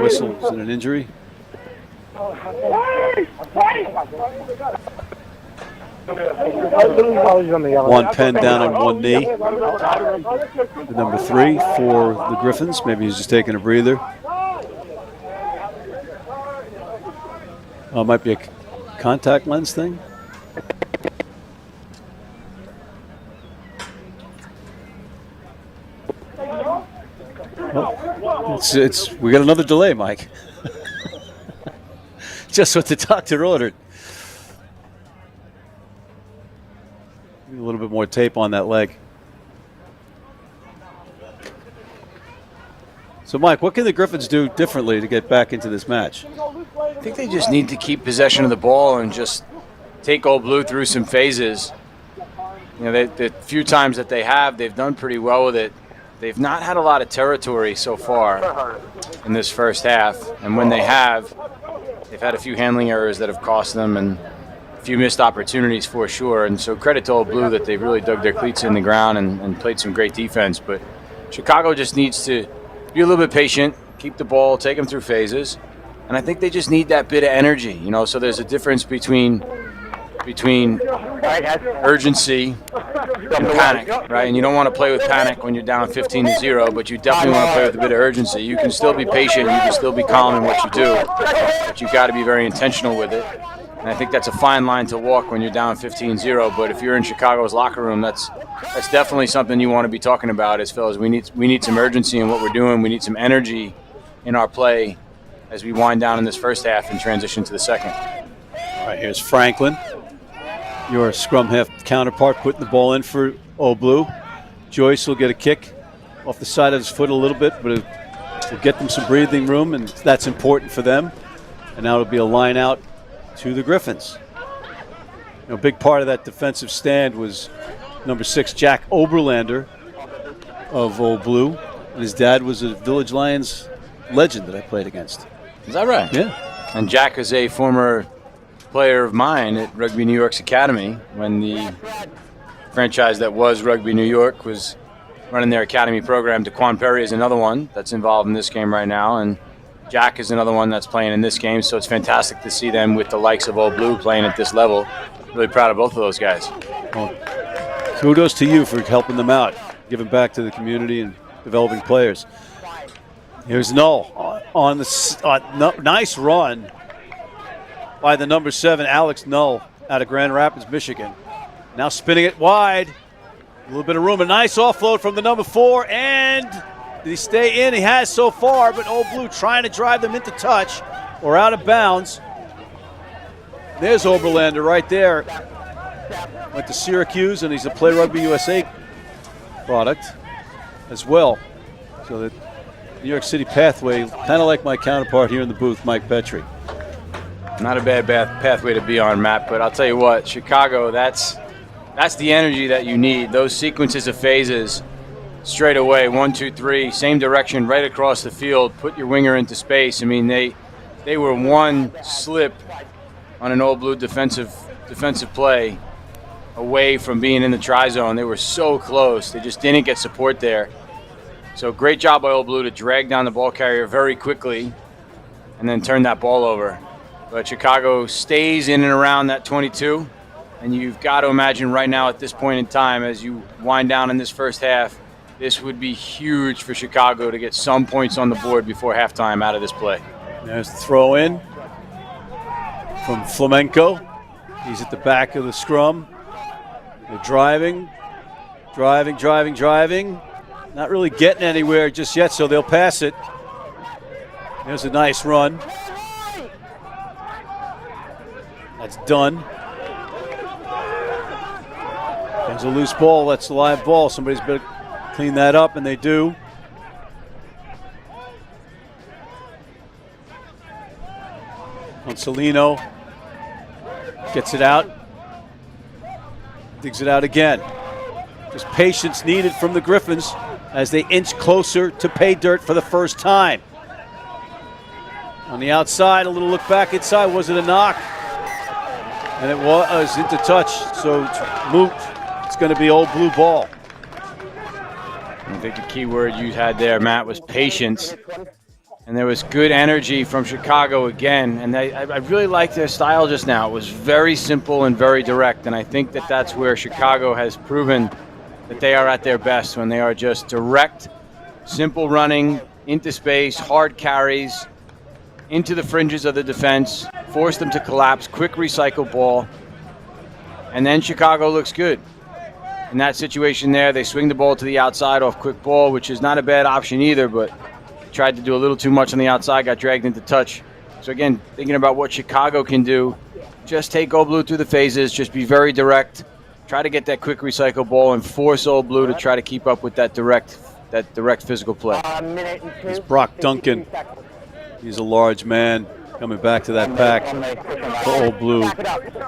Whistle, is it an injury? One pen down on one knee. The number 3 for the Griffins. Maybe he's just taking a breather. Might be a contact lens thing. We got another delay, Mike. Just what the doctor ordered. A little bit more tape on that leg. So, Mike, what can the Griffins do differently to get back into this match? I think they just need to keep possession of the ball and just take Old Blue through some phases. You know, the few times that they have, they've done pretty well with it. They've not had a lot of territory so far in this first half, and when they have, they've had a few handling errors that have cost them and a few missed opportunities for sure. And so credit to Old Blue that they've really dug their cleats in the ground and played some great defense. But Chicago just needs to be a little bit patient, keep the ball, take them through phases. And I think they just need that bit of energy, you know. So there's a difference between urgency and panic, right? And you don't want to play with panic when you're down 15-0, but you definitely want to play with a bit of urgency. You can still be patient, you can still be calm in what you do, but you've got to be very intentional with it. And I think that's a fine line to walk when you're down 15-0. But if you're in Chicago's locker room, that's definitely something you want to be talking about. As fellas, we need some urgency in what we're doing. We need some energy in our play as we wind down in this first half and transition to the second. All right, here's Franklin, your scrum half counterpart, putting the ball in for Old Blue. Joyce will get a kick off the side of his foot a little bit, but it'll get them some breathing room, and that's important for them. And now it'll be a line out to the Griffins. A big part of that defensive stand was number 6, Jack Oberlander of Old Blue. And his dad was a Village Lions legend that I played against. Is that right? Yeah. And Jack is a former player of mine at Rugby New York's academy when the franchise that was Rugby New York was running their academy program. DeQuan Perry is another one that's involved in this game right now, and Jack is another one that's playing in this game, so it's fantastic to see them with the likes of Old Blue playing at this level. Really proud of both of those guys. Well, kudos to you for helping them out, giving back to the community and developing players. Here's Null on the nice run by the number 7, Alex Null, out of Grand Rapids, Michigan. Now spinning it wide. A little bit of room. A nice offload from the number 4. And did he stay in? He has so far, but Old Blue trying to drive them into touch or out of bounds. There's Oberlander right there. Went to Syracuse, and he's a Play Rugby USA product as well. So the New York City pathway, kind of like my counterpart here in the booth, Mike Petrie. Not a bad pathway to be on, Matt, but I'll tell you what, Chicago, that's the energy that you need. Those sequences of phases straight away, 1, 2, 3, same direction, right across the field, put your winger into space. I mean, they were one slip on an Old Blue defensive play away from being in the try zone. They were so close. They just didn't get support there. So great job by Old Blue to drag down the ball carrier very quickly and then turn that ball over. But Chicago stays in and around that 22, and you've got to imagine right now at this point in time, as you wind down in this first half, this would be huge for Chicago to get some points on the board before halftime out of this play. There's the throw in from Flamenco. He's at the back of the scrum. They're driving. Not really getting anywhere just yet, so they'll pass it. There's a nice run. That's done. There's a loose ball. That's the live ball. Somebody's better clean that up, and they do. Consolino gets it out. Digs it out again. Just patience needed from the Griffins as they inch closer to pay dirt for the first time. On the outside, a little look back inside. Was it a knock? And it was into touch, so it's moot. It's going to be Old Blue ball. I think the key word you had there, Matt, was patience. And there was good energy from Chicago again. And I really liked their style just now. It was very simple and very direct. And I think that that's where Chicago has proven that they are at their best, when they are just direct, simple running, into space, hard carries, into the fringes of the defense, force them to collapse, quick recycle ball. And then Chicago looks good. In that situation there, they swing the ball to the outside off quick ball, which is not a bad option either, but tried to do a little too much on the outside, got dragged into touch. So again, thinking about what Chicago can do, just take Old Blue through the phases, just be very direct, try to get that quick recycle ball and force Old Blue to try to keep up with that direct physical play. It's Brock Duncan. He's a large man coming back to that pack for Old Blue.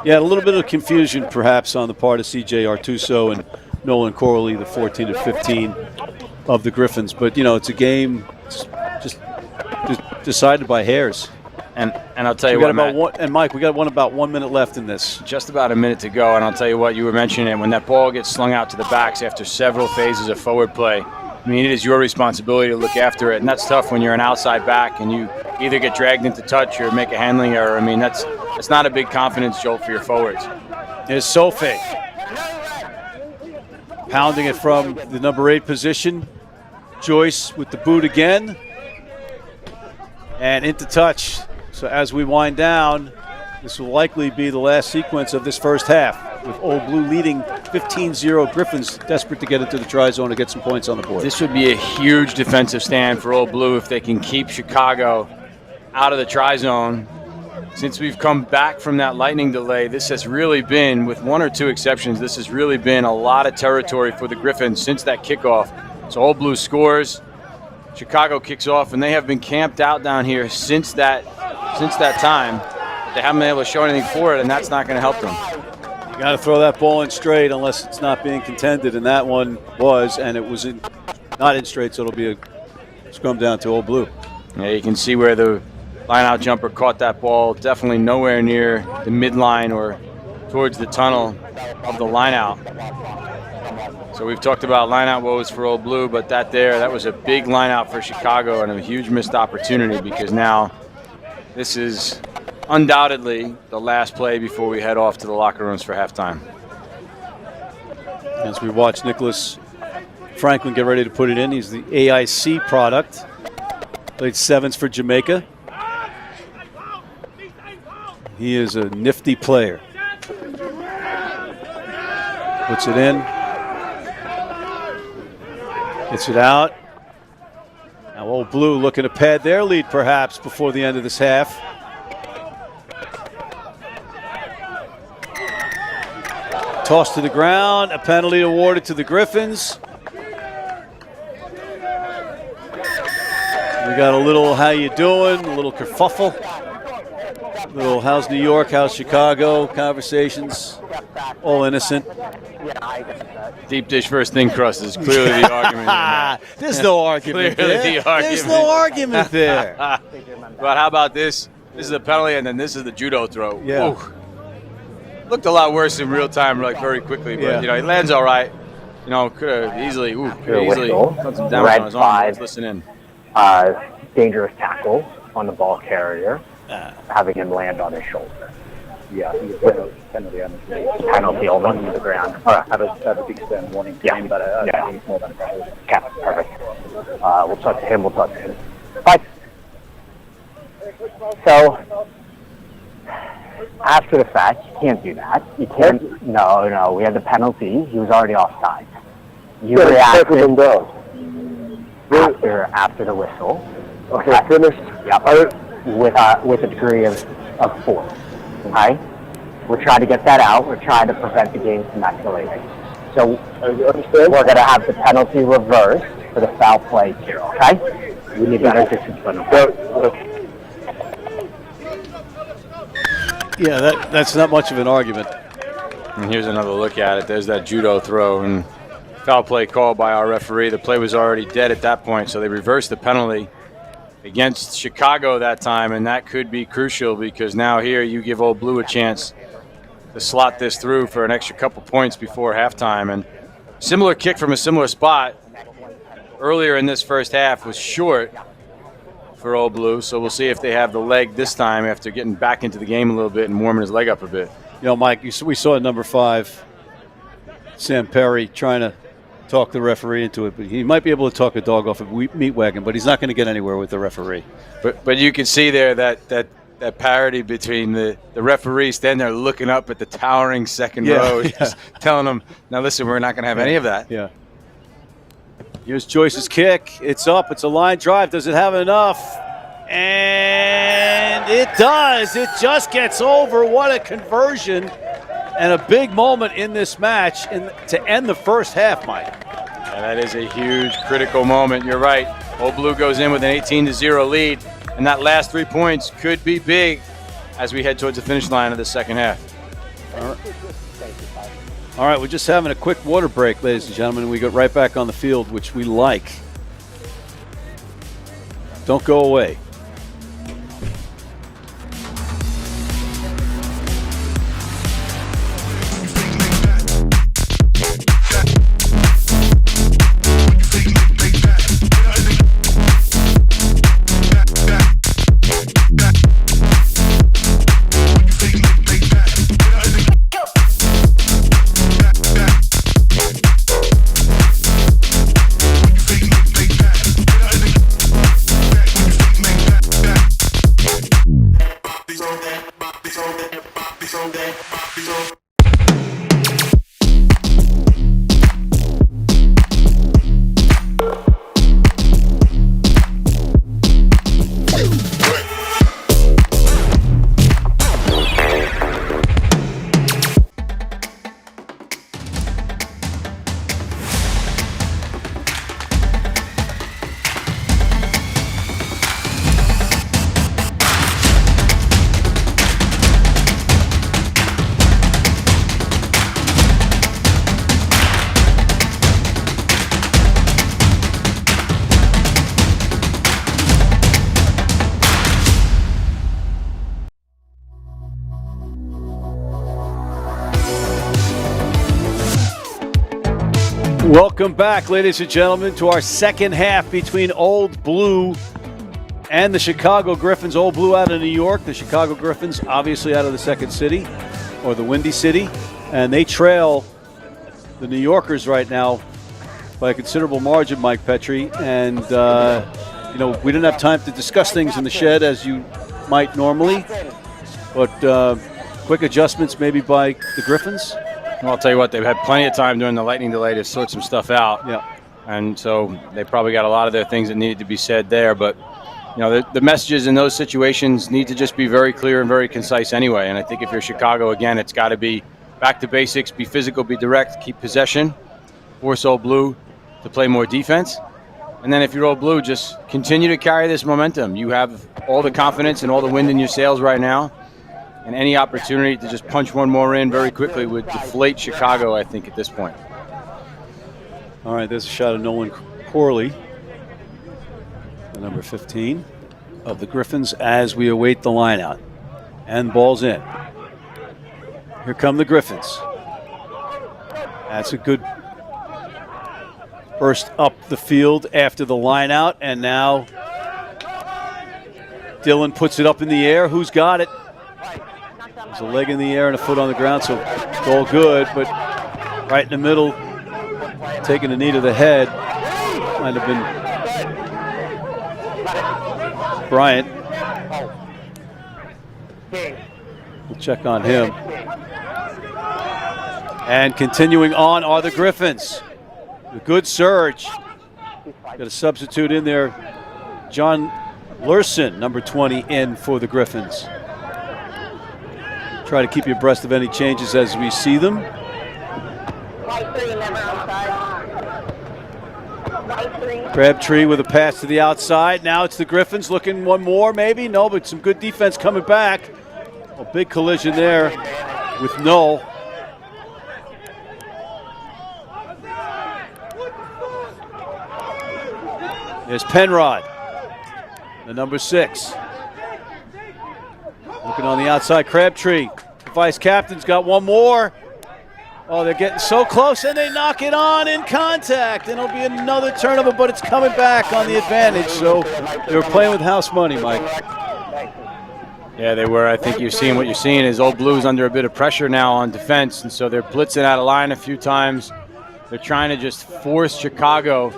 Yeah, a little bit of confusion perhaps on the part of C.J. Artuso and Nolan Corley, the 14 and 15 of the Griffins. But, you know, it's a game just decided by hairs. And I'll tell you what, Matt, Mike, we got about 1 minute left in this. Just about a minute to go, and I'll tell you what, you were mentioning it, when that ball gets slung out to the backs after several phases of forward play, I mean, it is your responsibility to look after it, and that's tough when you're an outside back and you either get dragged into touch or make a handling error. I mean, that's not a big confidence jolt for your forwards. There's Sophie. Pounding it from the number 8 position. Joyce with the boot again. And into touch. So as we wind down, this will likely be the last sequence of this first half, with Old Blue leading 15-0. Griffins desperate to get into the try zone to get some points on the board. This would be a huge defensive stand for Old Blue if they can keep Chicago out of the try zone. Since we've come back from that lightning delay, this has really been, with 1 or 2 exceptions, this has really been a lot of territory for the Griffins since that kickoff. So Old Blue scores, Chicago kicks off, and they have been camped out down here since that time. They haven't been able to show anything for it, and that's not going to help them. You got to throw that ball in straight unless it's not being contended, and that one was, and it was not in straight, so it'll be a scrum down to Old Blue. Yeah, you can see where the line-out jumper caught that ball, definitely nowhere near the midline or towards the tunnel of the line-out. So we've talked about line-out woes for Old Blue, but that was a big line-out for Chicago and a huge missed opportunity, because now this is undoubtedly the last play before we head off to the locker rooms for halftime. As we watch Nicholas Franklin get ready to put it in, he's the AIC product. Played 7s for Jamaica. He is a nifty player. Puts it in. Gets it out. Now Old Blue looking to pad their lead perhaps before the end of this half. Toss to the ground. A penalty awarded to the Griffins. We got a little how you doing, a little kerfuffle. Little how's New York, how's Chicago conversations, all innocent. Deep dish first thin crust is clearly the argument. There's no argument there. There's no argument there. But how about this? This is a penalty, and then this is the judo throw. Yeah. Ooh. Looked a lot worse in real time, like very quickly, but he lands all right. Could have easily put some damage on his arm. Let's listen in. Dangerous tackle on the ball carrier. Having him land on his shoulder. Yeah, penalty on his knee. Penalty on the ground. All right, have a big stand warning. Yeah. But I think it's more than a penalty. Okay, perfect. We'll talk to him. But so after the fact, you can't do that. You can't. No. We had the penalty. He was already offside. You reacted after the whistle. Okay, finished. Yep. With a degree of force. Okay? We're trying to get that out. We're trying to prevent the game from escalating. So we're going to have the penalty reversed for the foul play here, okay? We need better discipline. Yeah, that's not much of an argument. And here's another look at it. There's that judo throw, and foul play called by our referee. The play was already dead at that point, so they reversed the penalty against Chicago that time, and that could be crucial, because now here you give Old Blue a chance to slot this through for an extra couple points before halftime. And similar kick from a similar spot earlier in this first half was short for Old Blue, so we'll see if they have the leg this time after getting back into the game a little bit and warming his leg up a bit. Mike, we saw number 5, Sam Perry, trying to talk the referee into it, but he might be able to talk a dog off a meat wagon, but he's not going to get anywhere with the referee. But you can see there that parity between the referee standing there looking up at the towering second row, just telling them, now listen, we're not going to have any of that. Yeah. Here's Joyce's kick. It's up. It's a line drive. Does it have enough? And it does. It just gets over. What a conversion. And a big moment in this match to end the first half, Mike. Yeah, that is a huge, critical moment. You're right. Old Blue goes in with an 18-0 lead, and that last 3 points could be big as we head towards the finish line of the second half. All right, we're just having a quick water break, ladies and gentlemen. We go right back on the field, which we like. Don't go away. Welcome back, ladies and gentlemen, to our second half between Old Blue and the Chicago Griffins. Old Blue out of New York, the Chicago Griffins obviously out of the second city, or the Windy City, and they trail the New Yorkers right now by a considerable margin, Mike Petrie. And, we didn't have time to discuss things in the shed as you might normally, but quick adjustments maybe by the Griffins. Well, I'll tell you what, they've had plenty of time during the lightning delay to sort some stuff out. Yeah. And so they probably got a lot of their things that needed to be said there. But, the messages in those situations need to just be very clear and very concise anyway. And I think if you're Chicago, again, it's got to be back to basics, be physical, be direct, keep possession, force Old Blue to play more defense. And then if you're Old Blue, just continue to carry this momentum. You have all the confidence and all the wind in your sails right now. And any opportunity to just punch one more in very quickly would deflate Chicago, I think, at this point. All right, there's a shot of Nolan Corley, the number 15 of the Griffins, as we await the line out. And ball's in. Here come the Griffins. That's a good burst up the field after the line out. And now Dylan puts it up in the air. Who's got it? There's a leg in the air and a foot on the ground, so it's all good, but right in the middle, taking a knee to the head, might have been Bryant. We'll check on him. And continuing on are the Griffins. A good surge. Got a substitute in there. John Lurson, number 20, in for the Griffins. Try to keep you abreast of any changes as we see them. Crabtree with a pass to the outside. Now it's the Griffins looking one more, maybe. No, but some good defense coming back. A big collision there with Null. There's Penrod, the number 6. Looking on the outside, Crabtree. The vice captain's got one more. Oh, they're getting so close, and they knock it on in contact. And it'll be another turnover, but it's coming back on the advantage. So they were playing with house money, Mike. Yeah, they were. I think what you're seeing is Old Blue's under a bit of pressure now on defense, and so they're blitzing out of line a few times. They're trying to just force Chicago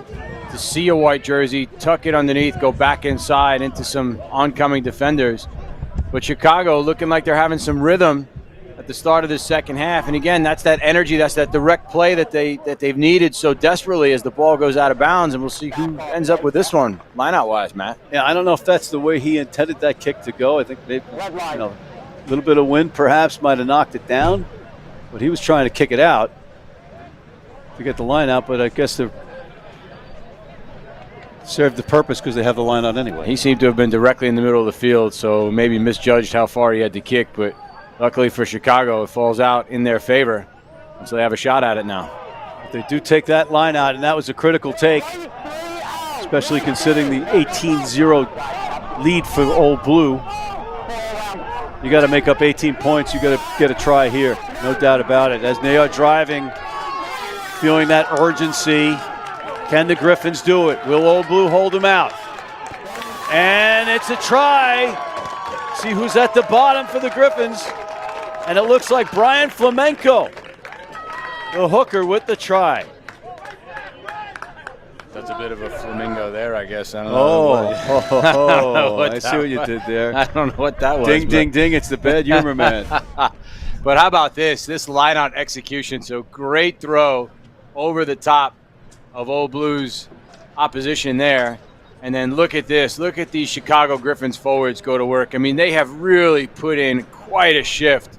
to see a white jersey, tuck it underneath, go back inside into some oncoming defenders. But Chicago looking like they're having some rhythm at the start of the second half. And again, that's that energy, that's that direct play that they've needed so desperately as the ball goes out of bounds. And we'll see who ends up with this one, line-out-wise, Matt. Yeah, I don't know if that's the way he intended that kick to go. I think maybe a little bit of wind perhaps might have knocked it down. But he was trying to kick it out to get the line out. But I guess they're served the purpose because they have the line out anyway. He seemed to have been directly in the middle of the field, so maybe misjudged how far he had to kick, but luckily for Chicago, it falls out in their favor, and so they have a shot at it now. But they do take that line out, and that was a critical take, especially considering the 18-0 lead for Old Blue. You got to make up 18 points. You got to get a try here, no doubt about it. As they are driving, feeling that urgency. Can the Griffins do it? Will Old Blue hold them out? And it's a try. See who's at the bottom for the Griffins. And it looks like Brian Flamenco, the hooker, with the try. That's a bit of a flamingo there, I guess. I don't know. I see what you did there. I don't know what that was. Ding, ding, ding. It's the bad humor man. But how about this? This line-out execution. So great throw over the top of Old Blue's opposition there. And then look at this. Look at these Chicago Griffins forwards go to work. I mean, they have really put in quite a shift,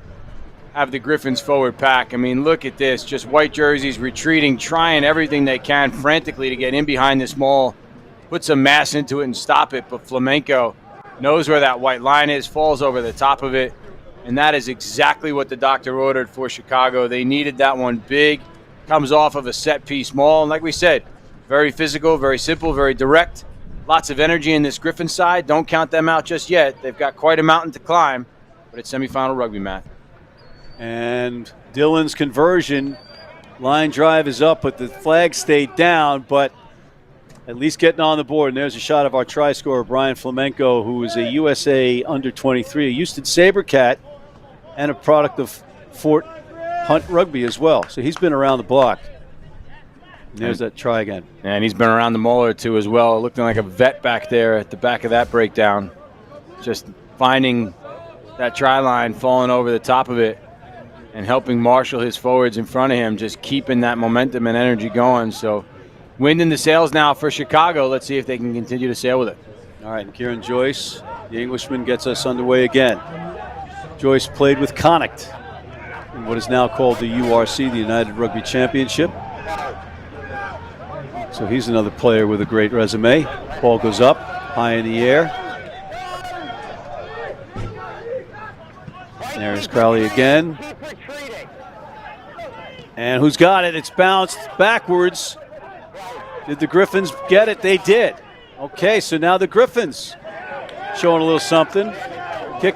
have the Griffins forward pack. I mean, look at this. Just white jerseys retreating, trying everything they can frantically to get in behind this maul, put some mass into it and stop it. But Flamenco knows where that white line is, falls over the top of it. And that is exactly what the doctor ordered for Chicago. They needed that one big. Comes off of a set-piece maul. And like we said, very physical, very simple, very direct. Lots of energy in this Griffin side. Don't count them out just yet. They've got quite a mountain to climb. But it's semifinal rugby, Matt. And Dylan's conversion. Line drive is up, but the flag stayed down. But at least getting on the board. And there's a shot of our try scorer, Brian Flamenco, who is a USA under-23, a Houston SaberCat, and a product of Fort Hunt Rugby as well. So he's been around the block. And there's that try again. And he's been around the mauler too as well, looking like a vet back there at the back of that breakdown. Just finding that try line, falling over the top of it, and helping marshal his forwards in front of him, just keeping that momentum and energy going. So wind in the sails now for Chicago. Let's see if they can continue to sail with it. All right, and Kieran Joyce, the Englishman, gets us underway again. Joyce played with Connacht in what is now called the URC, the United Rugby Championship. So he's another player with a great resume. Ball goes up, high in the air. There's Crowley again. And who's got it? It's bounced backwards. Did the Griffins get it? They did. Okay, so now the Griffins showing a little something. Kick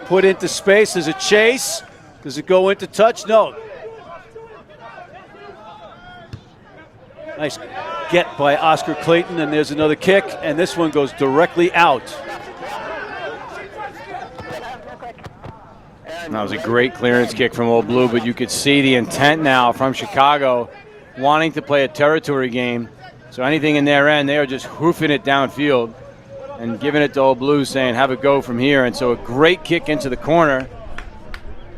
put into space. There's a chase. Does it go into touch? No. Nice get by Oscar Clayton, and there's another kick, and this one goes directly out. That was a great clearance kick from Old Blue, but you could see the intent now from Chicago wanting to play a territory game. So anything in their end, they are just hoofing it downfield and giving it to Old Blue, saying, have it go from here. And so a great kick into the corner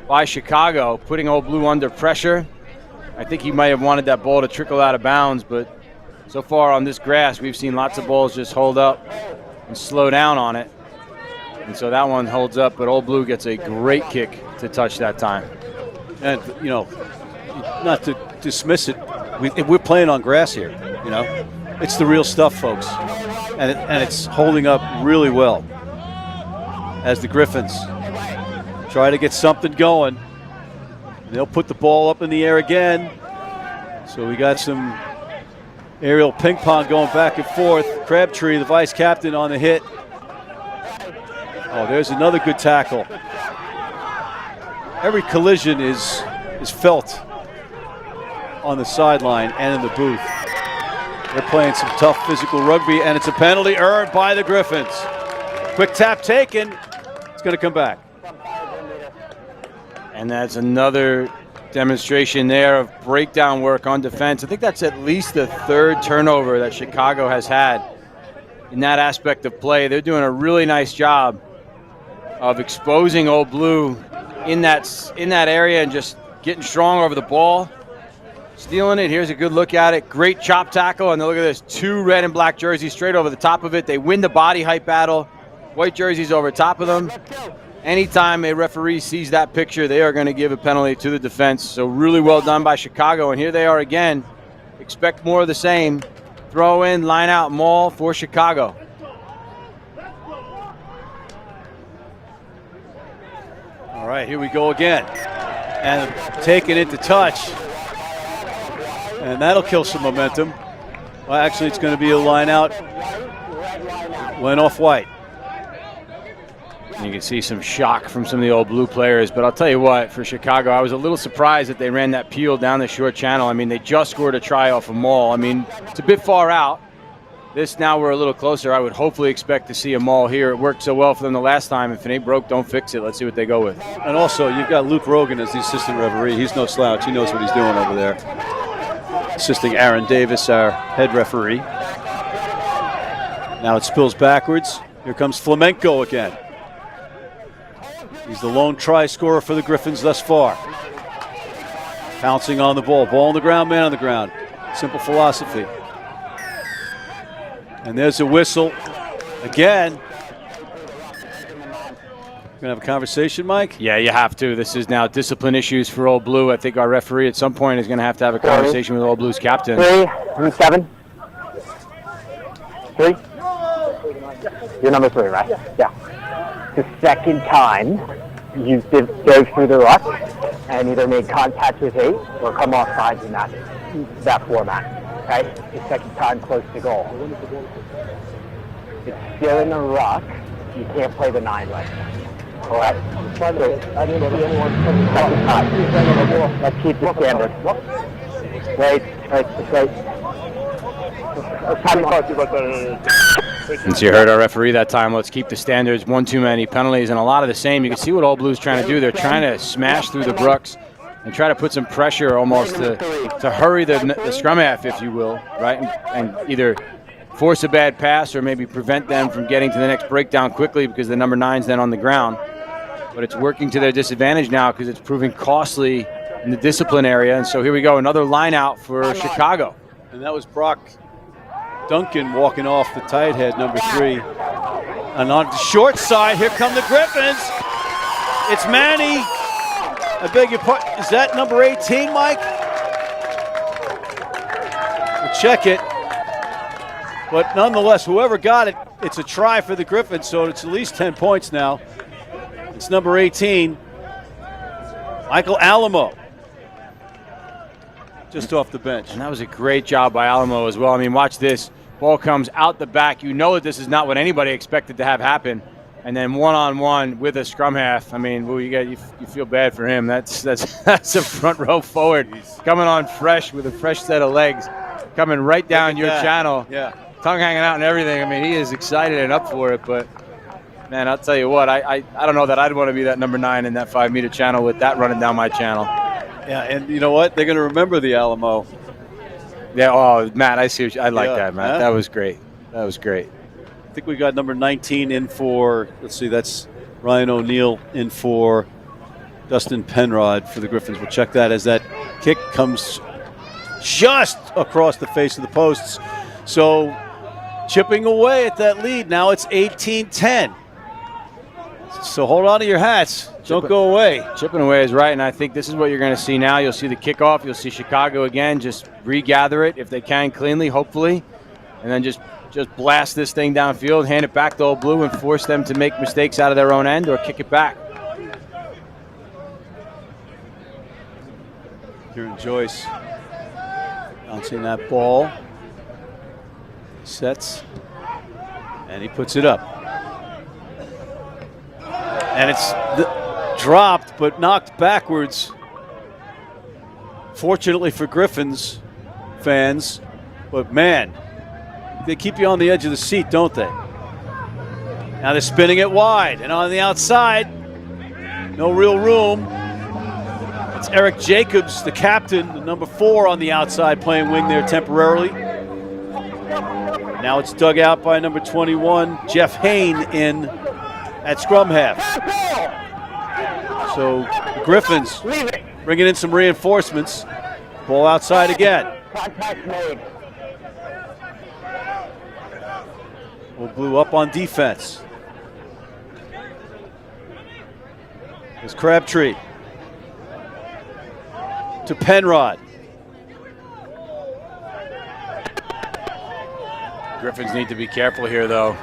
by Chicago, putting Old Blue under pressure. I think he might have wanted that ball to trickle out of bounds, but so far on this grass, we've seen lots of balls just hold up and slow down on it. And so that one holds up, but Old Blue gets a great kick to touch that time. And, you know, not to dismiss it, we're playing on grass here, you know. It's the real stuff, folks. And it's holding up really well as the Griffins try to get something going. They'll put the ball up in the air again. So we got some aerial ping pong going back and forth. Crabtree, the vice captain, on the hit. Oh, there's another good tackle. Every collision is felt on the sideline and in the booth. They're playing some tough physical rugby, and it's a penalty earned by the Griffins. Quick tap taken. It's going to come back. And that's another demonstration there of breakdown work on defense. I think that's at least the third turnover that Chicago has had in that aspect of play. They're doing a really nice job of exposing Old Blue in that area and just getting strong over the ball. Stealing it. Here's a good look at it. Great chop tackle. And look at this. 2 red and black jerseys straight over the top of it. They win the body height battle. White jerseys over top of them. Anytime a referee sees that picture, they are going to give a penalty to the defense. So really well done by Chicago. And here they are again. Expect more of the same. Throw in, line out, maul for Chicago. All right, here we go again. And taken into touch. And that'll kill some momentum. Well, actually, it's going to be a line out. Went off white. You can see some shock from some of the Old Blue players. But I'll tell you what, for Chicago, I was a little surprised that they ran that peel down the short channel. I mean, they just scored a try off a maul. I mean, it's a bit far out. This now we're a little closer. I would hopefully expect to see a maul here. It worked so well for them the last time. If it ain't broke, don't fix it. Let's see what they go with. And also, you've got Luke Rogan as the assistant referee. He's no slouch. He knows what he's doing over there. Assisting Aaron Davis, our head referee. Now it spills backwards. Here comes Flamenco again. He's the lone try scorer for the Griffins thus far. Pouncing on the ball. Ball on the ground, man on the ground. Simple philosophy. And there's a whistle. Again. Gonna have a conversation, Mike? Yeah, you have to. This is now discipline issues for Old Blue. I think our referee at some point is going to have a conversation with Old Blue's captain. 3-7. 3. You're number 3, right? Yeah. The second time you dove through the ruck and either made contact with 8 or come off sides in that format. Okay? The second time close to goal. It's still in the ruck. You can't play the 9 leg. Correct. I didn't see anyone second time. Let's keep the standard. Wait. Since you heard our referee that time, let's keep the standards. One too many penalties and a lot of the same. You can see what Old Blue's trying to do. They're trying to smash through the Brooks and try to put some pressure almost to hurry the scrum half, if you will, right? And either force a bad pass or maybe prevent them from getting to the next breakdown quickly because the number 9's then on the ground. But it's working to their disadvantage now because it's proving costly in the discipline area. And so here we go, another line out for Chicago. And that was Brock Duncan walking off the tight head, number 3. And on the short side, here come the Griffins. It's Manny. I beg your pardon. Is that number 18, Mike? We'll check it. But nonetheless, whoever got it, it's a try for the Griffins, so it's at least 10 points now. It's number 18, Michael Alamo, just off the bench. And that was a great job by Alamo as well. I mean, watch this. Ball comes out the back. You know that this is not what anybody expected to have happen. And then one-on-one with a scrum half. I mean, well, you feel bad for him. That's a front row forward coming on fresh with a fresh set of legs, coming right down your channel. Yeah. Tongue hanging out and everything. I mean, he is excited and up for it, but man, I'll tell you what, I don't know that I'd want to be that number 9 in that 5-meter channel with that running down my channel. Yeah, and you know what? They're going to remember the Alamo. Yeah, oh, Matt, I see. I like that, Matt. Huh? That was great. That was great. I think we got number 19 in for, let's see, that's Ryan O'Neill in for Dustin Penrod for the Griffins. We'll check that as that kick comes just across the face of the posts. So chipping away at that lead. Now it's 18-10. So hold on to your hats. Don't go away. Chipping away is right, and I think this is what you're going to see now. You'll see the kickoff. You'll see Chicago again just regather it if they can cleanly, hopefully, and then just blast this thing downfield, hand it back to Old Blue, and force them to make mistakes out of their own end or kick it back. Kieran Joyce bouncing that ball. Sets, and he puts it up. And it's dropped, but knocked backwards. Fortunately for Griffins fans, but man, they keep you on the edge of the seat, don't they? Now they're spinning it wide, and on the outside, no real room. It's Eric Jacobs, the captain, the number 4 on the outside, playing wing there temporarily. Now it's dug out by number 21, Jeff Hain, in at scrum half. So the Griffins bringing in some reinforcements. Ball outside again. Contact made. Old Blue up on defense. There's Crabtree to Penrod. Griffins need to be careful here, though.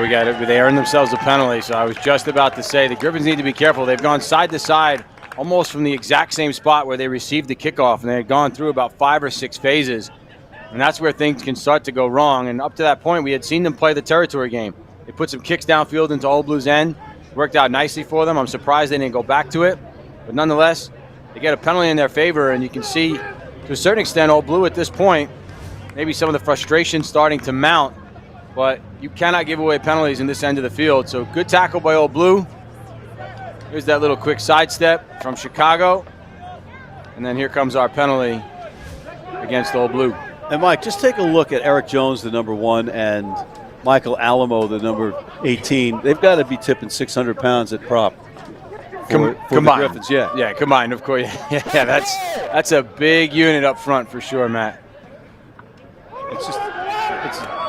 We got it. They earned themselves a penalty, so I was just about to say the Griffins need to be careful. They've gone side to side almost from the exact same spot where they received the kickoff, and they had gone through about 5 or 6 phases, and that's where things can start to go wrong. And up to that point, we had seen them play the territory game. They put some kicks downfield into Old Blue's end. Worked out nicely for them. I'm surprised they didn't go back to it, but nonetheless, they get a penalty in their favor, and you can see to a certain extent Old Blue at this point, maybe some of the frustration starting to mount. But you cannot give away penalties in this end of the field. So good tackle by Old Blue. Here's that little quick sidestep from Chicago. And then here comes our penalty against Old Blue. And Mike, just take a look at Eric Jones, the number 1, and Michael Alamo, the number 18. They've got to be tipping 600 pounds at prop. for the combined. Griffins. Yeah. Combined, of course. Yeah, that's a big unit up front for sure, Matt. It's just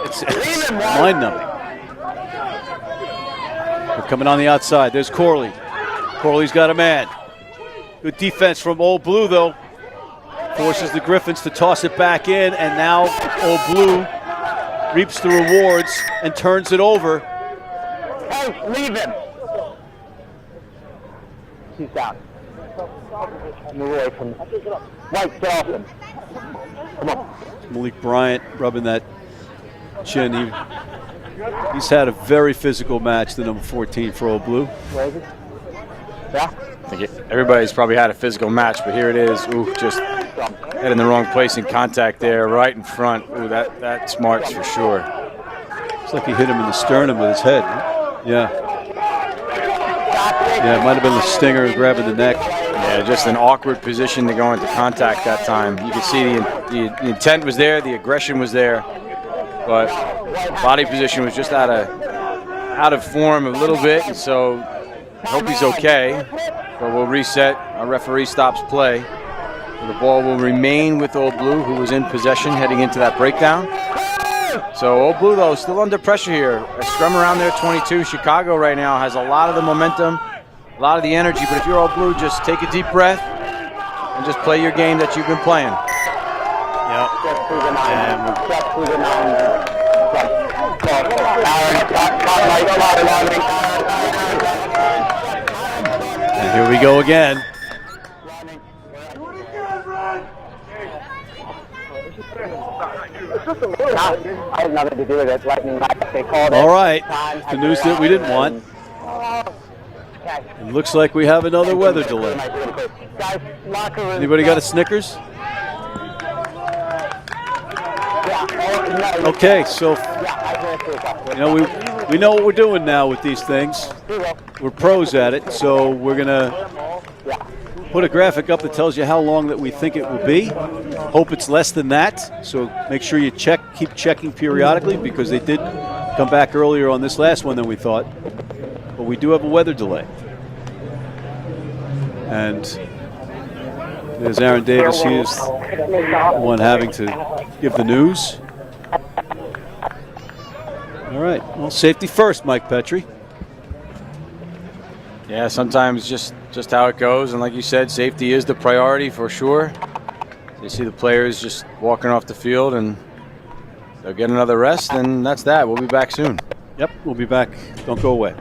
it's mind-numbing. They're coming on the outside. There's Corley. Corley's got a man. Good defense from Old Blue, though. Forces the Griffins to toss it back in, and now Old Blue reaps the rewards and turns it over. Hey, leave him. He's down. Move away from White, get off him. Come on. Malik Bryant rubbing that chin. He's had a very physical match, the number 14 for Old Blue. Where is it? Yeah? I think everybody's probably had a physical match, but here it is. Ooh, just head in the wrong place in contact there, right in front. Ooh, that smarts for sure. It's like he hit him in the sternum with his head. Yeah. Yeah, it might have been the stinger grabbing the neck. Yeah, just an awkward position to go into contact that time. You can see the intent was there, the aggression was there, but body position was just out of form a little bit. So I hope he's okay. But we'll reset. Our referee stops play. The ball will remain with Old Blue, who was in possession heading into that breakdown. So Old Blue, though, still under pressure here. A scrum around their 22. Chicago right now has a lot of the momentum, a lot of the energy. But if you're Old Blue, just take a deep breath and just play your game that you've been playing. And here we go again. I had nothing to do with it. Lightning like they called it. All right, the news that we didn't want. It looks like we have another weather delay. Anybody got a Snickers? Okay, so we know what we're doing now with these things. We're pros at it, so we're gonna put a graphic up that tells you how long that we think it will be. Hope it's less than that, so make sure you keep checking periodically, because they did come back earlier on this last one than we thought. But we do have a weather delay. And there's Aaron Davis. He is the one having to give the news. All right, well, safety first, Mike Petrie. Yeah, sometimes just how it goes, and like you said, safety is the priority for sure. You see the players just walking off the field, and they'll get another rest, and that's that. We'll be back soon. Yep, we'll be back. Don't go away.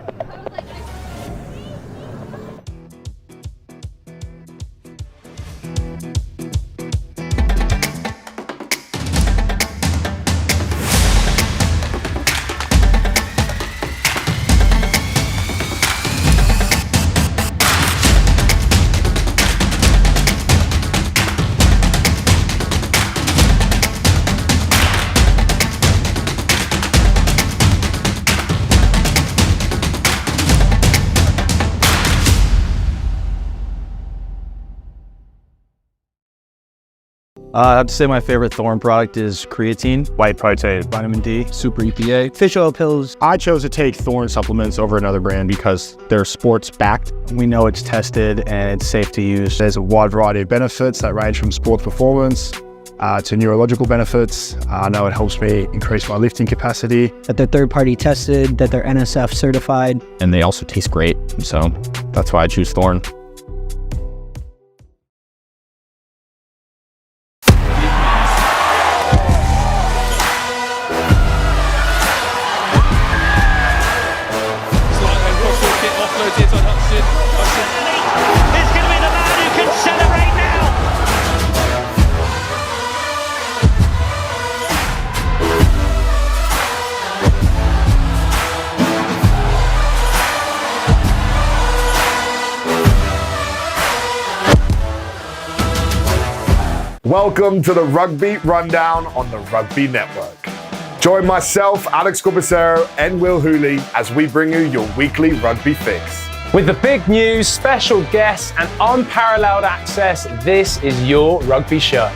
I have to say my favorite Thorne product is creatine, white protein, vitamin D, super EPA, fish oil pills. I chose to take Thorne supplements over another brand because they're sports backed. We know it's tested and it's safe to use. There's a wide variety of benefits that range from sports performance to neurological benefits. I know it helps me increase my lifting capacity. That they're third-party tested, that they're NSF certified. And they also taste great, so that's why I choose Thorne. Welcome to the Rugby Rundown on the Rugby Network. Join myself, Alex Corbacero, and Will Hooley as we bring you your weekly rugby fix. With the big news, special guests, and unparalleled access, this is your rugby show.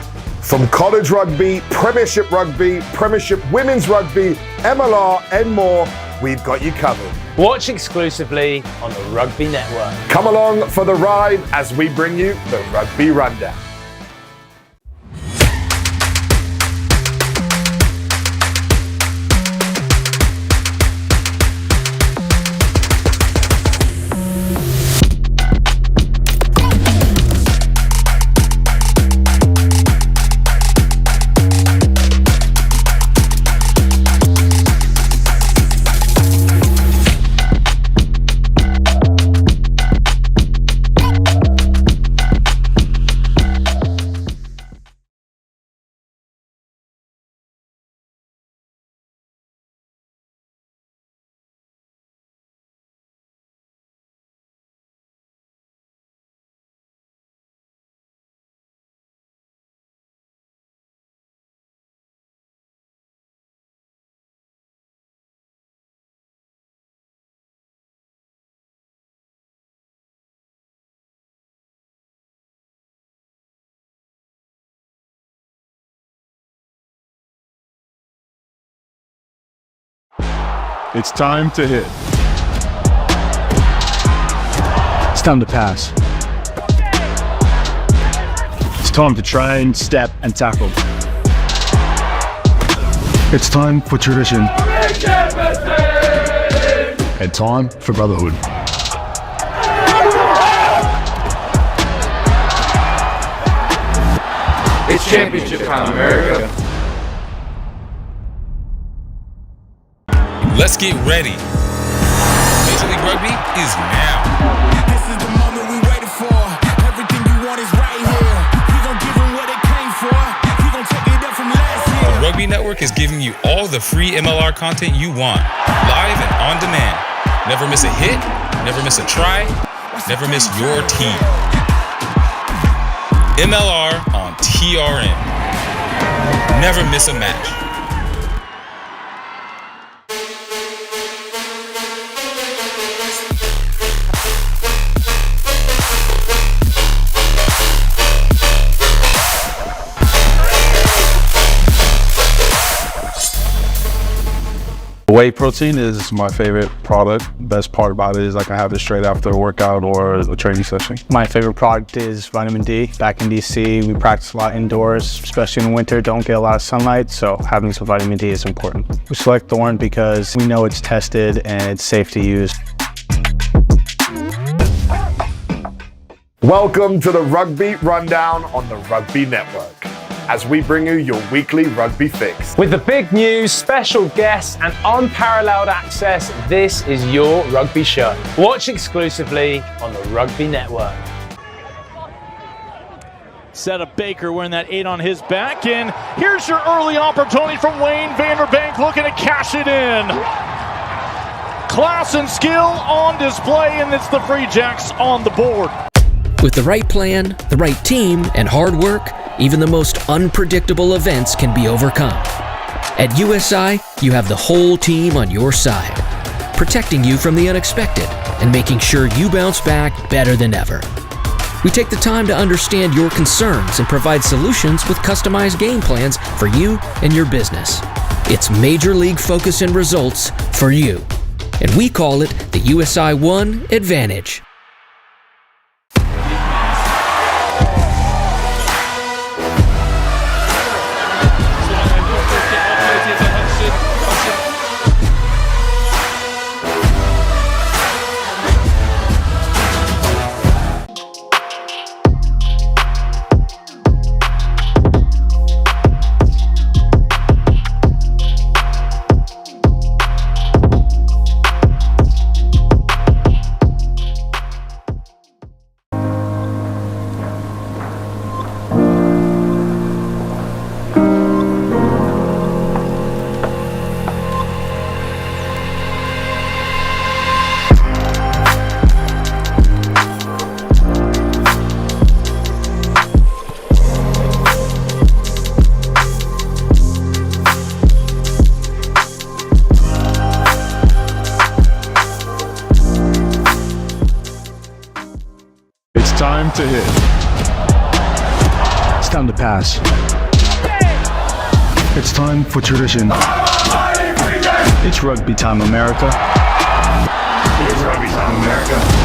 From college rugby, Premiership Women's Rugby, MLR, and more, we've got you covered. Watch exclusively on the Rugby Network. Come along for the ride as we bring you the Rugby Rundown. It's time to hit. It's time to pass. It's time to train, step, and tackle. It's time for tradition. And time for brotherhood. It's championship time, America. Let's get ready. Major League Rugby is now. This is the moment we waited for. Everything you want is right here. We gon' give them what they came for. We gon' take it up from last year. The Rugby Network is giving you all the free MLR content you want, live and on demand. Never miss a hit, never miss a try, never miss your team. MLR on TRN. Never miss a match. Whey protein is my favorite product. Best part about it is I can have it straight after a workout or a training session. My favorite product is vitamin D. Back in DC, we practice a lot indoors, especially in the winter, don't get a lot of sunlight, so having some vitamin D is important. We select Thorne because we know it's tested and it's safe to use. Welcome to the Rugby Rundown on the Rugby Network, as we bring you your weekly rugby fix. With the big news, special guests, and unparalleled access, this is your rugby show. Watch exclusively on the Rugby Network. Set of Baker wearing that 8 on his back, and here's your early opportunity from Wayne Vanderbank looking to cash it in. Class and skill on display, and it's the Free Jacks on the board. With the right plan, the right team, and hard work, even the most unpredictable events can be overcome. At USI, you have the whole team on your side, protecting you from the unexpected and making sure you bounce back better than ever. We take the time to understand your concerns and provide solutions with customized game plans for you and your business. It's Major League focus and results for you, and we call it the USI One Advantage. Time to hit. It's time to pass. It's time for tradition. It's rugby time, America. It's Rugby Time America.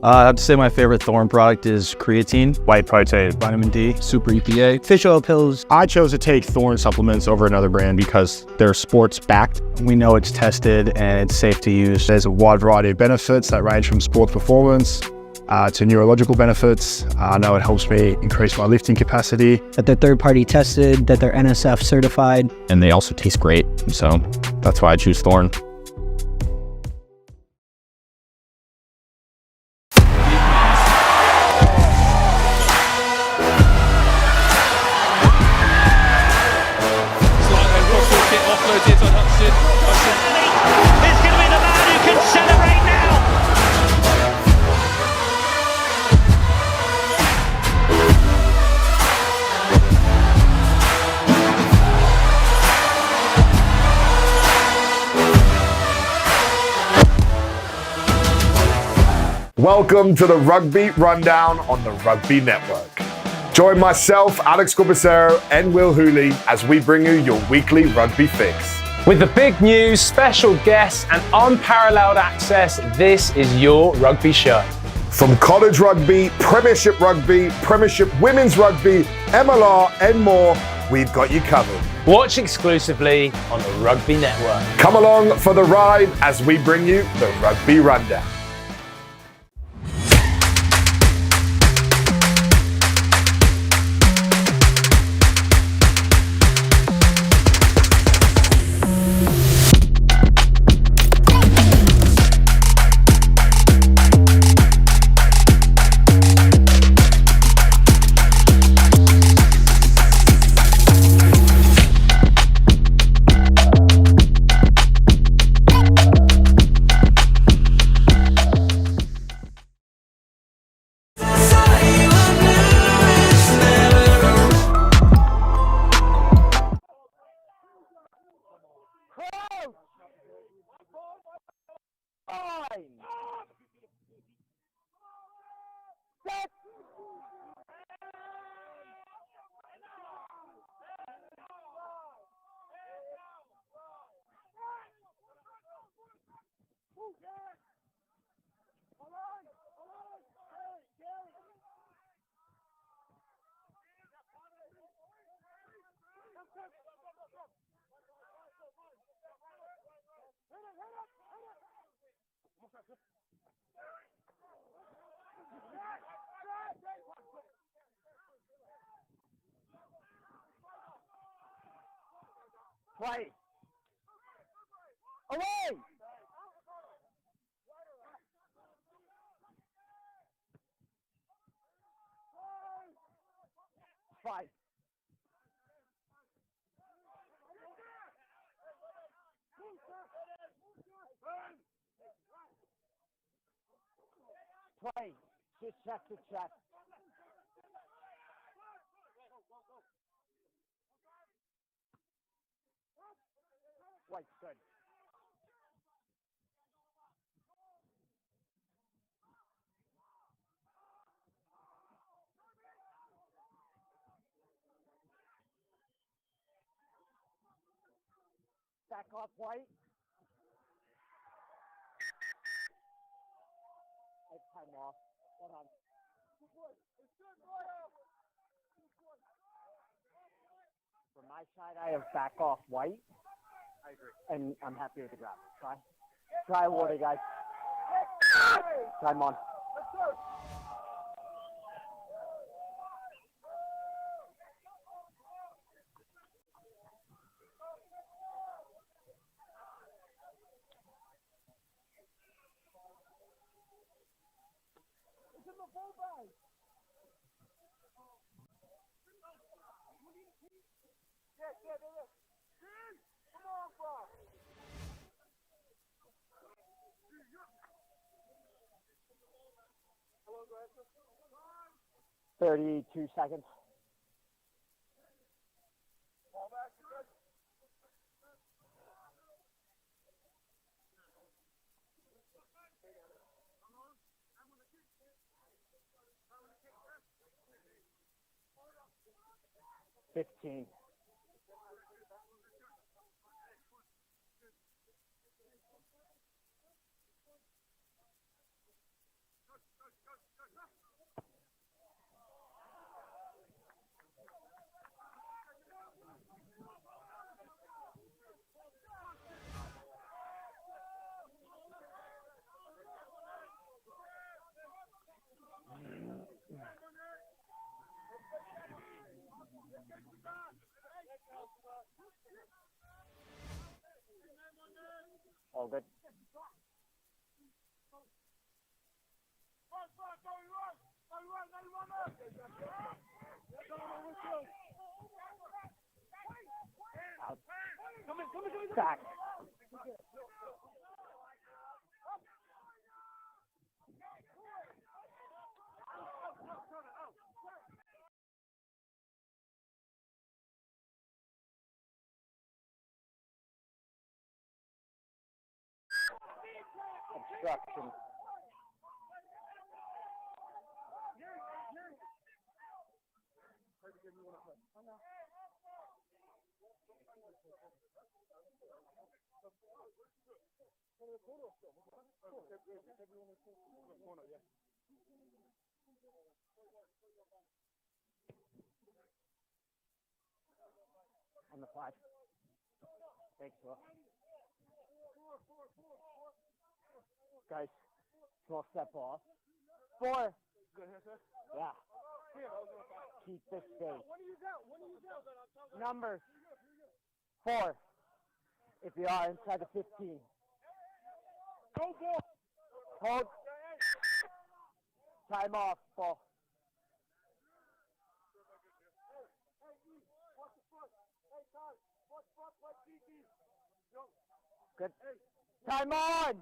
I'd say my favorite Thorn product is creatine, white protein, vitamin D, super EPA, fish oil pills. I chose to take Thorn supplements over another brand because they're sports backed. We know it's tested and it's safe to use. There's a wide variety of benefits that range from sports performance to neurological benefits. I know it helps me increase my lifting capacity. That they're third-party tested, that they're NSF certified. And they also taste great, so that's why I choose Thorn. Welcome to the Rugby Rundown on the Rugby Network. Join myself, Alex Corbicero, and Will Hooley as we bring you your weekly rugby fix. With the big news, special guests, and unparalleled access, this is your rugby show. From college rugby, Premiership Women's Rugby, MLR, and more, we've got you covered. Watch exclusively on the Rugby Network. Come along for the ride as we bring you the Rugby Rundown. Play. Away. Five. Play. Just check to check. White, good. Back off, White. From my side, I have back off white. I agree. And I'm happy with the grab. Try water, guys. Time on. Let's go. It's in the full bag. Yeah. Come on, bro. 32 seconds. Ball back, good. $15. All good. Out. Back. Obstruction. On the 5. Thanks, Will. Guys, small step off. 4. Good here, sir. Yeah. Keep this safe. Numbers. 4. If you are inside the 15. Go ball. Hold. Time off, ball. Good. Time on.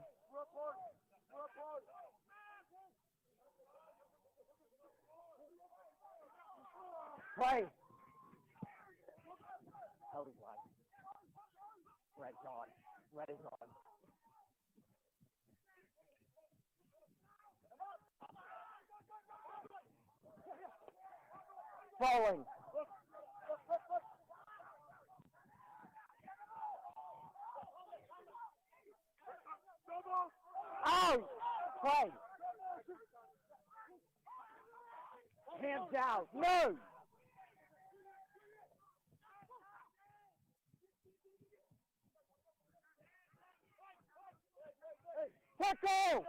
Play. Held his line. Red's on. Red is on. Falling. Out. Play. Hands out. No. Tackle.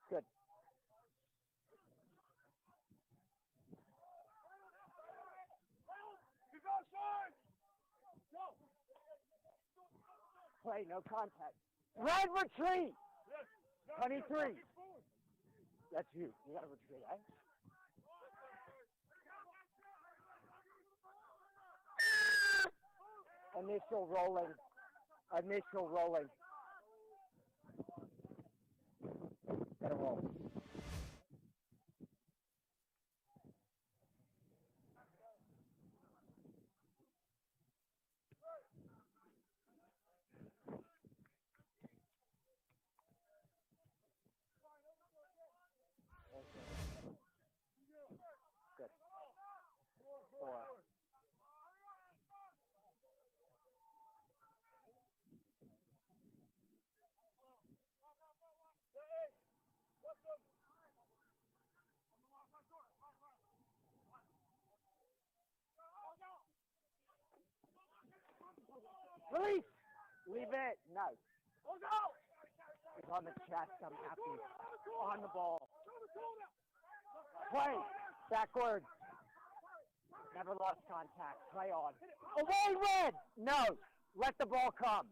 Good. Play, no contact. Red retreat. 23. That's you. You got to retreat, eh? Initial rolling. Initial rolling. Gotta roll. Good. 4. Release. Leave it. No. He's on the chest. I'm happy. On the ball. Play. Backward. Never lost contact. Play on. Away, red. No. Let the ball come.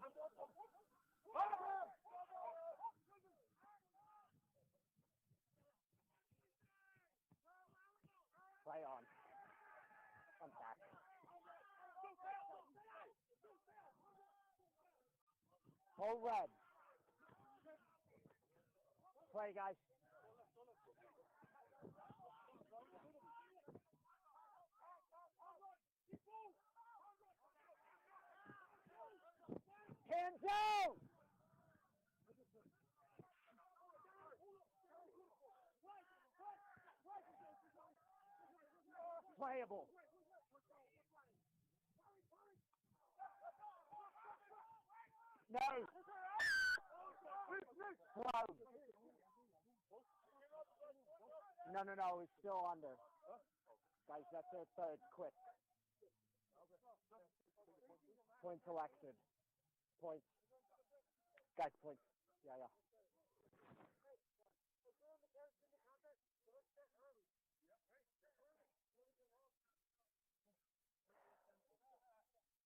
Play on. I'm back. Hold red. Play, guys. Hands out! Playable. No. Slow. No, he's still under. Guys, that's their third. Quick. Point selected. Points. Guys, points. Yeah.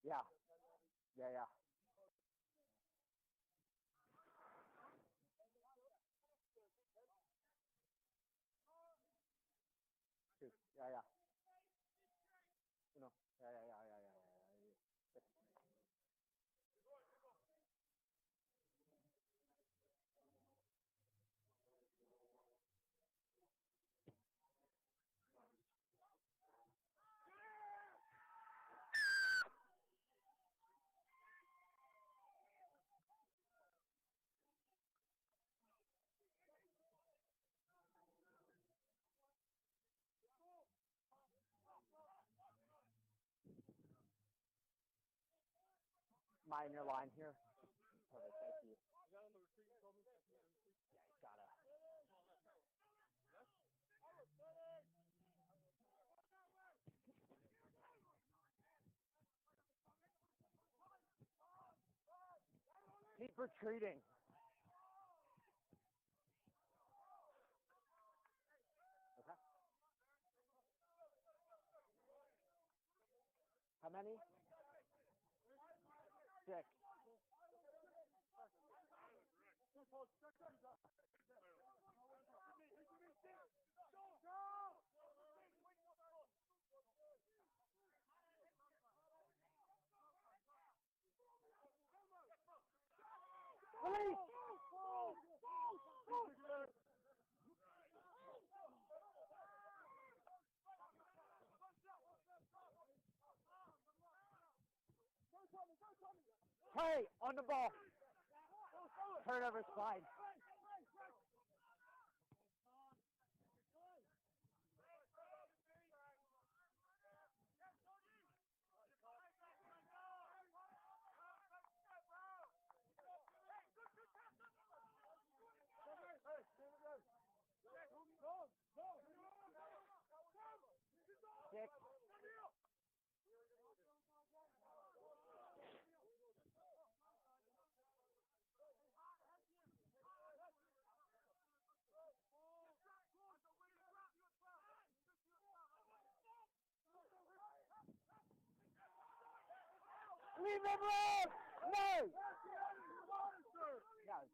Yeah. Two. Yeah. No. Yeah. Mind your line here. Perfect, thank you. Yeah, he's gotta. Keep retreating. Okay. How many? 6. Release! Hey, on the ball. Turnover's fine. Six. Leave him alone! No! No.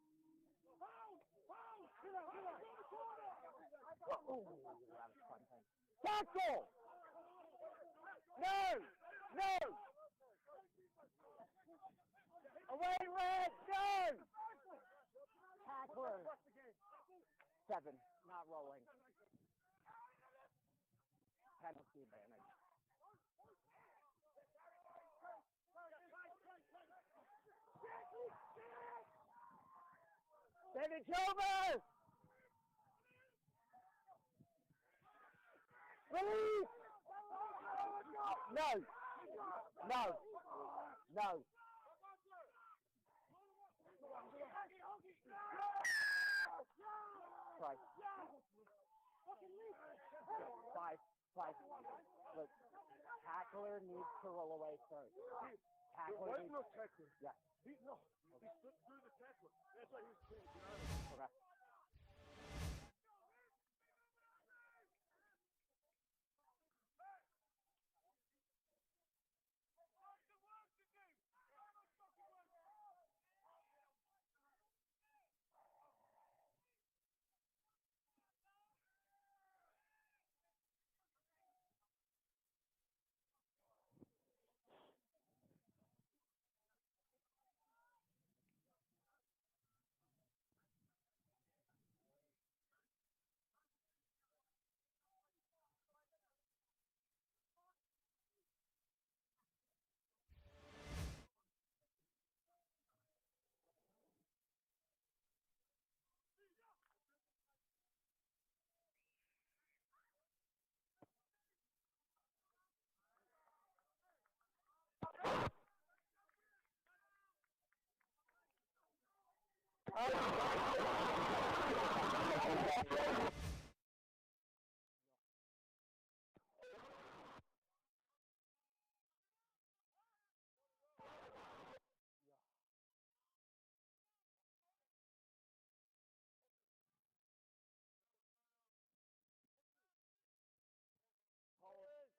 Oh, that was fun thing. Tackle! No! Away, red! No! Tackler. 7, not rolling. Penalty advantage. Advantage over! Release! No! Right. 5. Look, tackler needs to roll away first. tackler. There was no tackler. Yeah. He slipped through the tackler. That's why he was clean. Okay.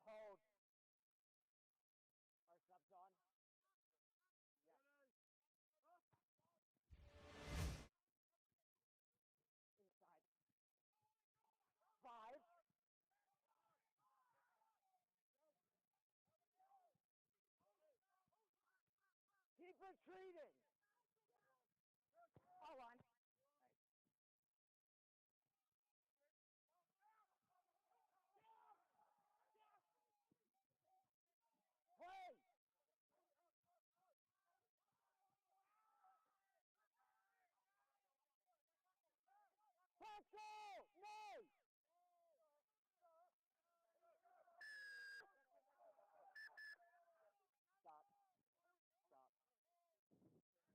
Hold. Our subs on. Yeah. Inside. 5. Keep retreating. Hold on. Play. Tackle! No! Stop. Stop. Fight.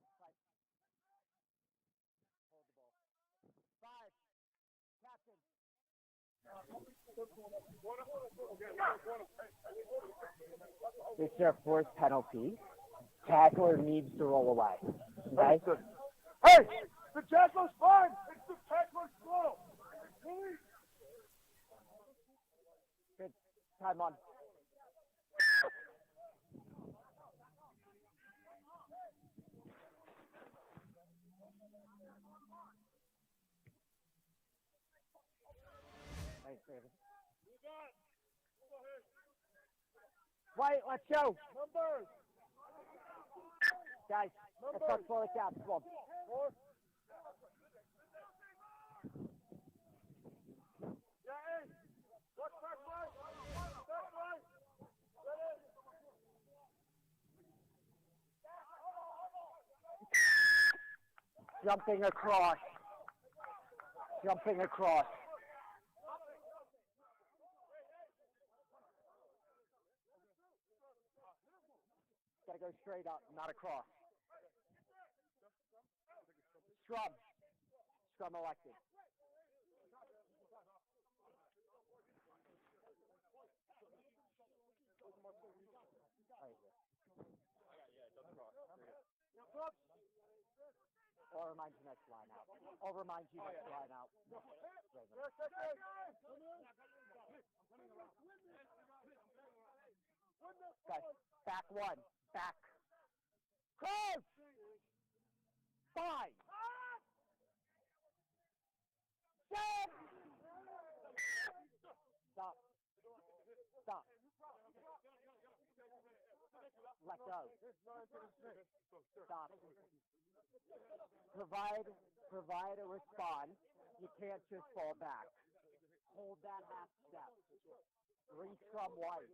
Hold the ball. 5. Captain. It's their fourth penalty. Tackler needs to roll away. Okay? Hey! The tackler's fine! It's the tackler's slow! Good. Time on. Thanks, David. Wait, let's go. Numbers! Guys, let's not slow it down. Come on. Yeah, hey! Watch back right! Back right! Jumping across. Jumping across. Gotta go straight up, not across. Scrum. Scrum elected. I'll remind you next line out. I'll remind you next line out. Guys, back 1. Back. Close! 5. 6. Stop. Stop. Let go. Stop. Provide a response. You can't just fall back. Hold that half step. Re-scrum white.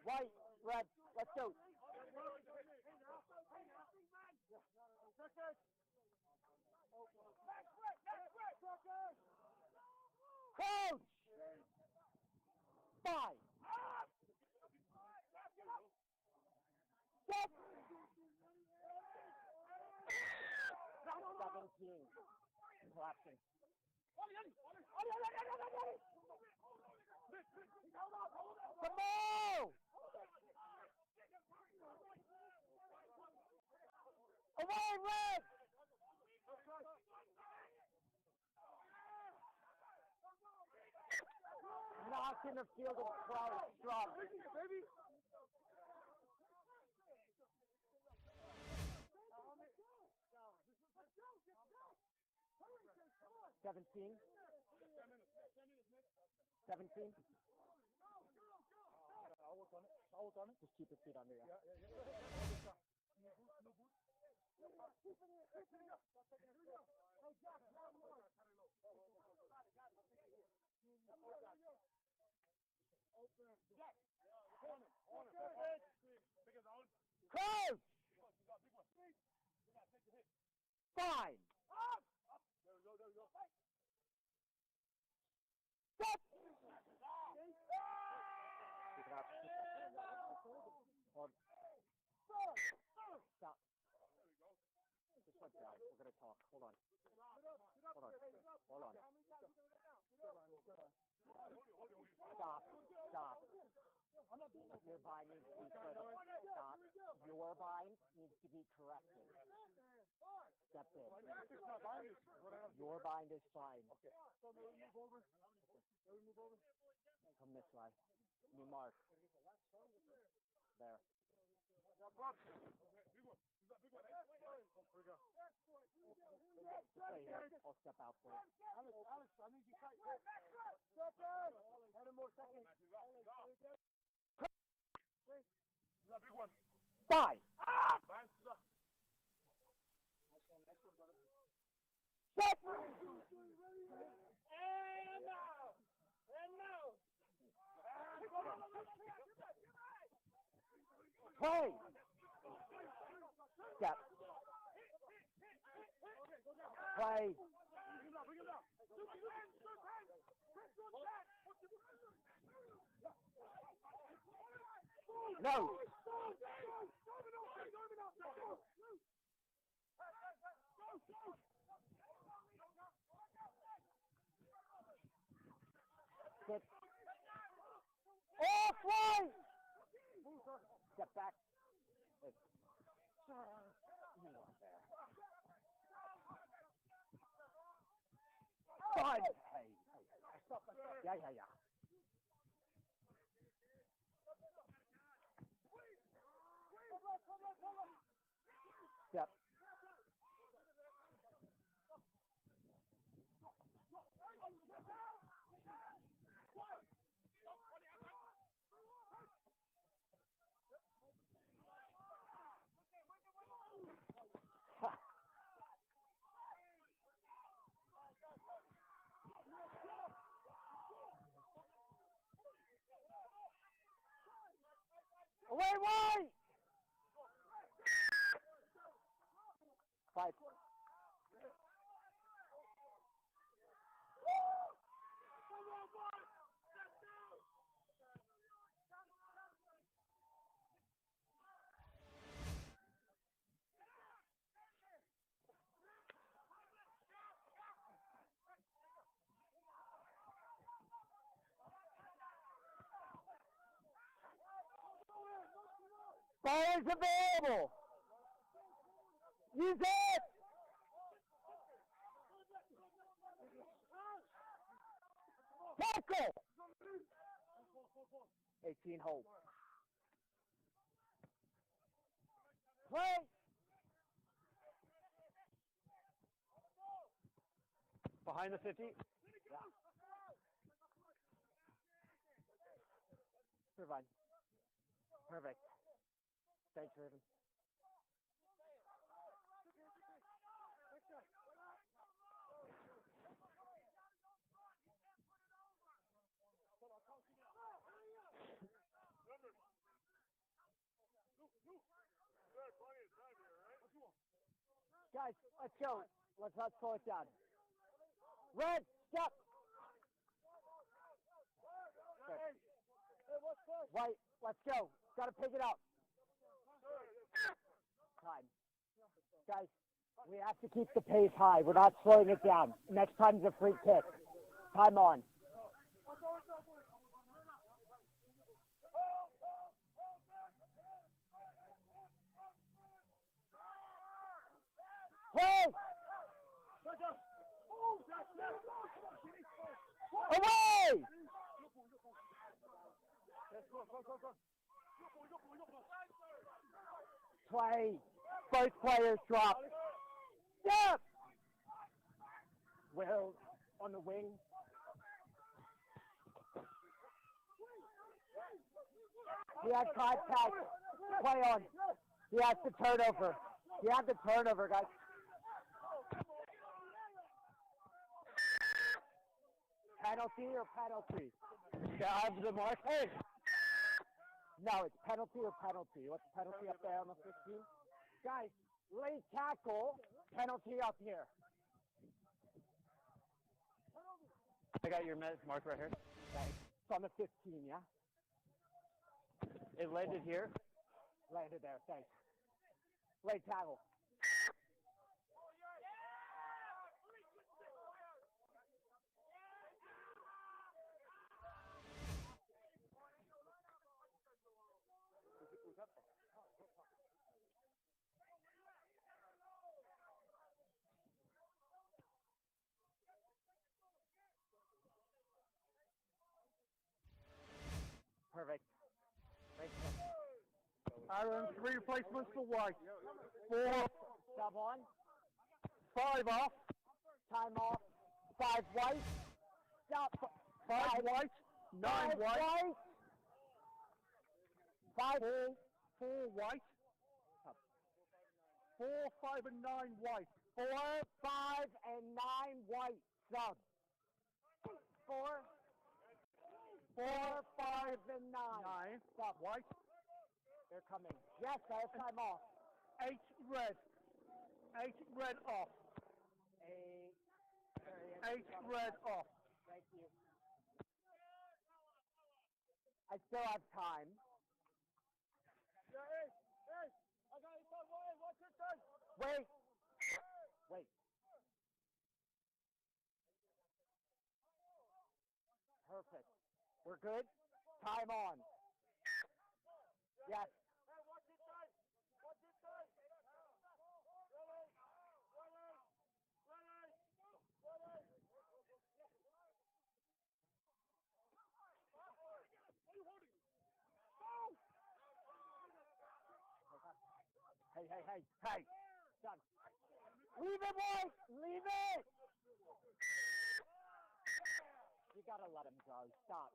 White, red, let's go. Coach! 5. 6. 17. Collapsing. Come on! Away, Red! Knock in the field of strong. 17. 17. I'll work on it. Just keep your feet under you. Yeah. Close! Fine! There we go. Stop! Keep it up. Hold. Stop. Just let down. We're going to talk. Hold on. Stop. Your bind needs to be further. Stop. Your bind needs to be corrected. Step in. Your bind is fine. Okay. So may we move over? Come this way. You mark. There. Stay here. I'll step out for you. Alex, I need you tight. Step in! 10 more seconds. Big one. Fine! Next one, brother. Step! And now! Play! Step. Play. No. Sit. Offline! Step back. Fine. Hey. Yeah. Step. Away! 5. Ball is available. Use it. Tackle. 18 hold. Play. Behind the 50. Yeah. Survive. Perfect. Thanks, Griffins. Guys, let's go. Let's not slow it down. Red, stop. Good. White, let's go. Got to pick it up. Time. Guys, we have to keep the pace high. We're not slowing it down. Next time's a free kick. Time on. Play! Away! Play. Both players drop. Step! Will on the wing. He had contact. Play on. He has the turnover. He had the turnover, guys. Penalty or penalty? I have the mark. Hey! No, it's penalty or penalty. What's the penalty up there on the 15? Guys, late tackle, penalty up here. I got your mark right here. Thanks. It's on the 15, yeah? It landed here? Landed there, thanks. Late tackle. Perfect. Thanks. Aaron, 3 replacements for White. 4. Sub on. 5 off. Time off. 5 White. Stop. 5 White. 9 White. 5. 4 White. 4, 5, and 9 White. 4, 5, and 9 White. Sub. 4. 4, 5, and 9. 9. Stop. White. They're coming. Yes, I have time off. 8 red. 8 red off. 8 red off. Thank you. I still have time. Hey, I got it done. What's your turn? Wait. Wait. Perfect. We're good? Time on. Yes. Hey, what's it done? What's it done? Hey. Done. Leave it, boys! Leave it! You gotta let him go. Stop.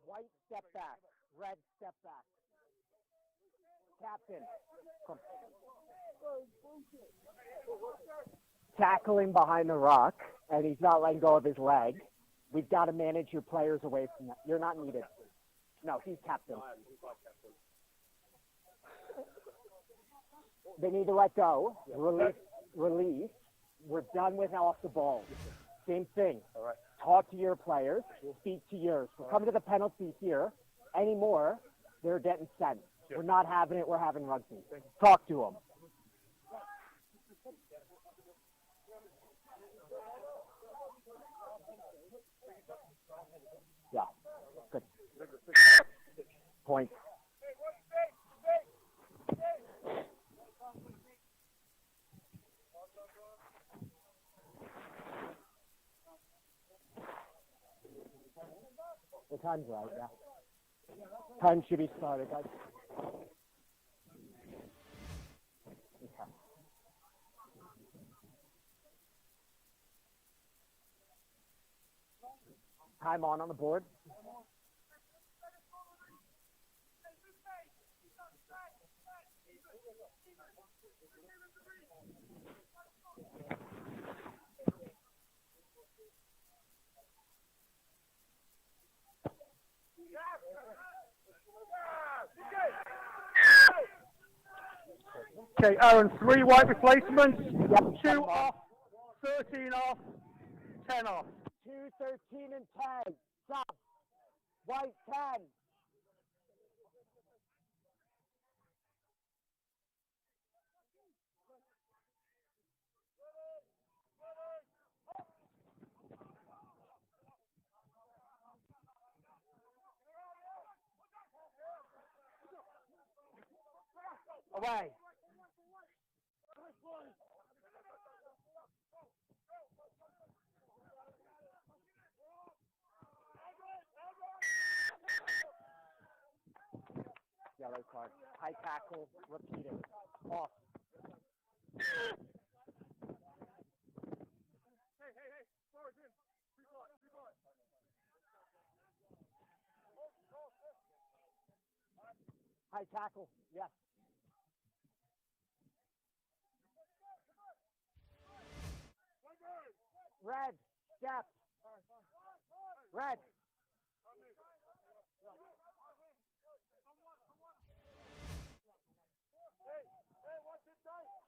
White, step back. Red, step back. Captain. Come. Tackling behind the rock, and he's not letting go of his leg. We've got to manage your players away from that. You're not needed. No, he's captain. They need to let go. Release. We're done with off the ball. Same thing. All right. Talk to your players. Speak to yours. We're coming to the penalty here. Anymore, they're getting sent. We're not having it. We're having rugby. Talk to them. Yeah. Good. Point. The time's right, yeah. Time should be started, guys. Okay. Time on the board. Okay, Aaron, 3 white replacements. Yep. 2 off, 13 off, 10 off. 2, 13, and 10. Stop. White 10. Away. Yellow card. High tackle, repeated. Off. Hey, forward in. Free ball. High tackle, yes. Red, step. Red.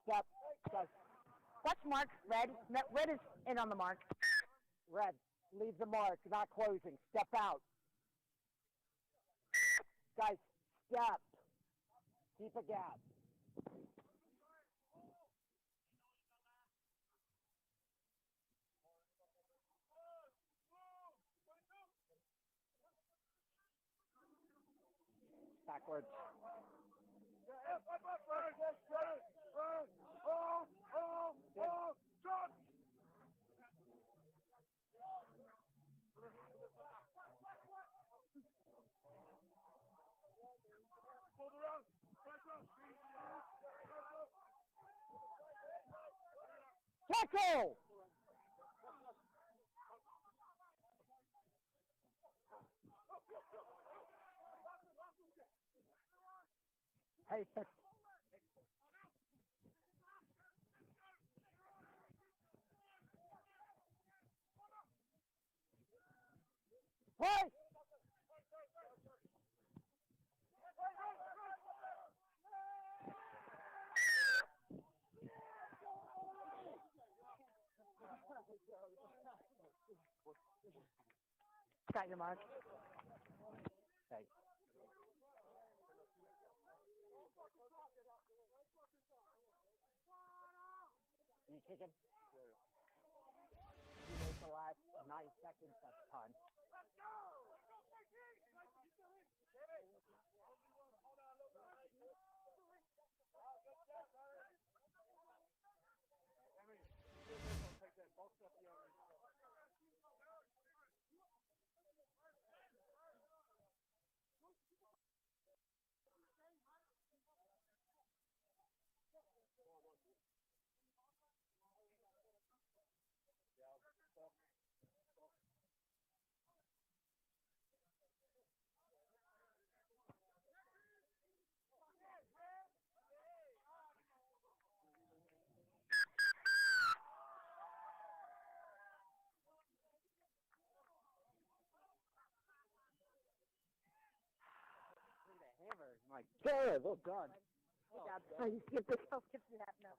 Step. Watch mark, red. Red is in on the mark. Red, leave the mark, not closing. Step out. Guys, step. Keep a gap. Backwards. Tackle! Hey, play! Got your mark. Thanks. You kicking? You make the last 9 seconds, that's time. The hammer, my God, well done. Good job. Oh, you skipped the snap. No.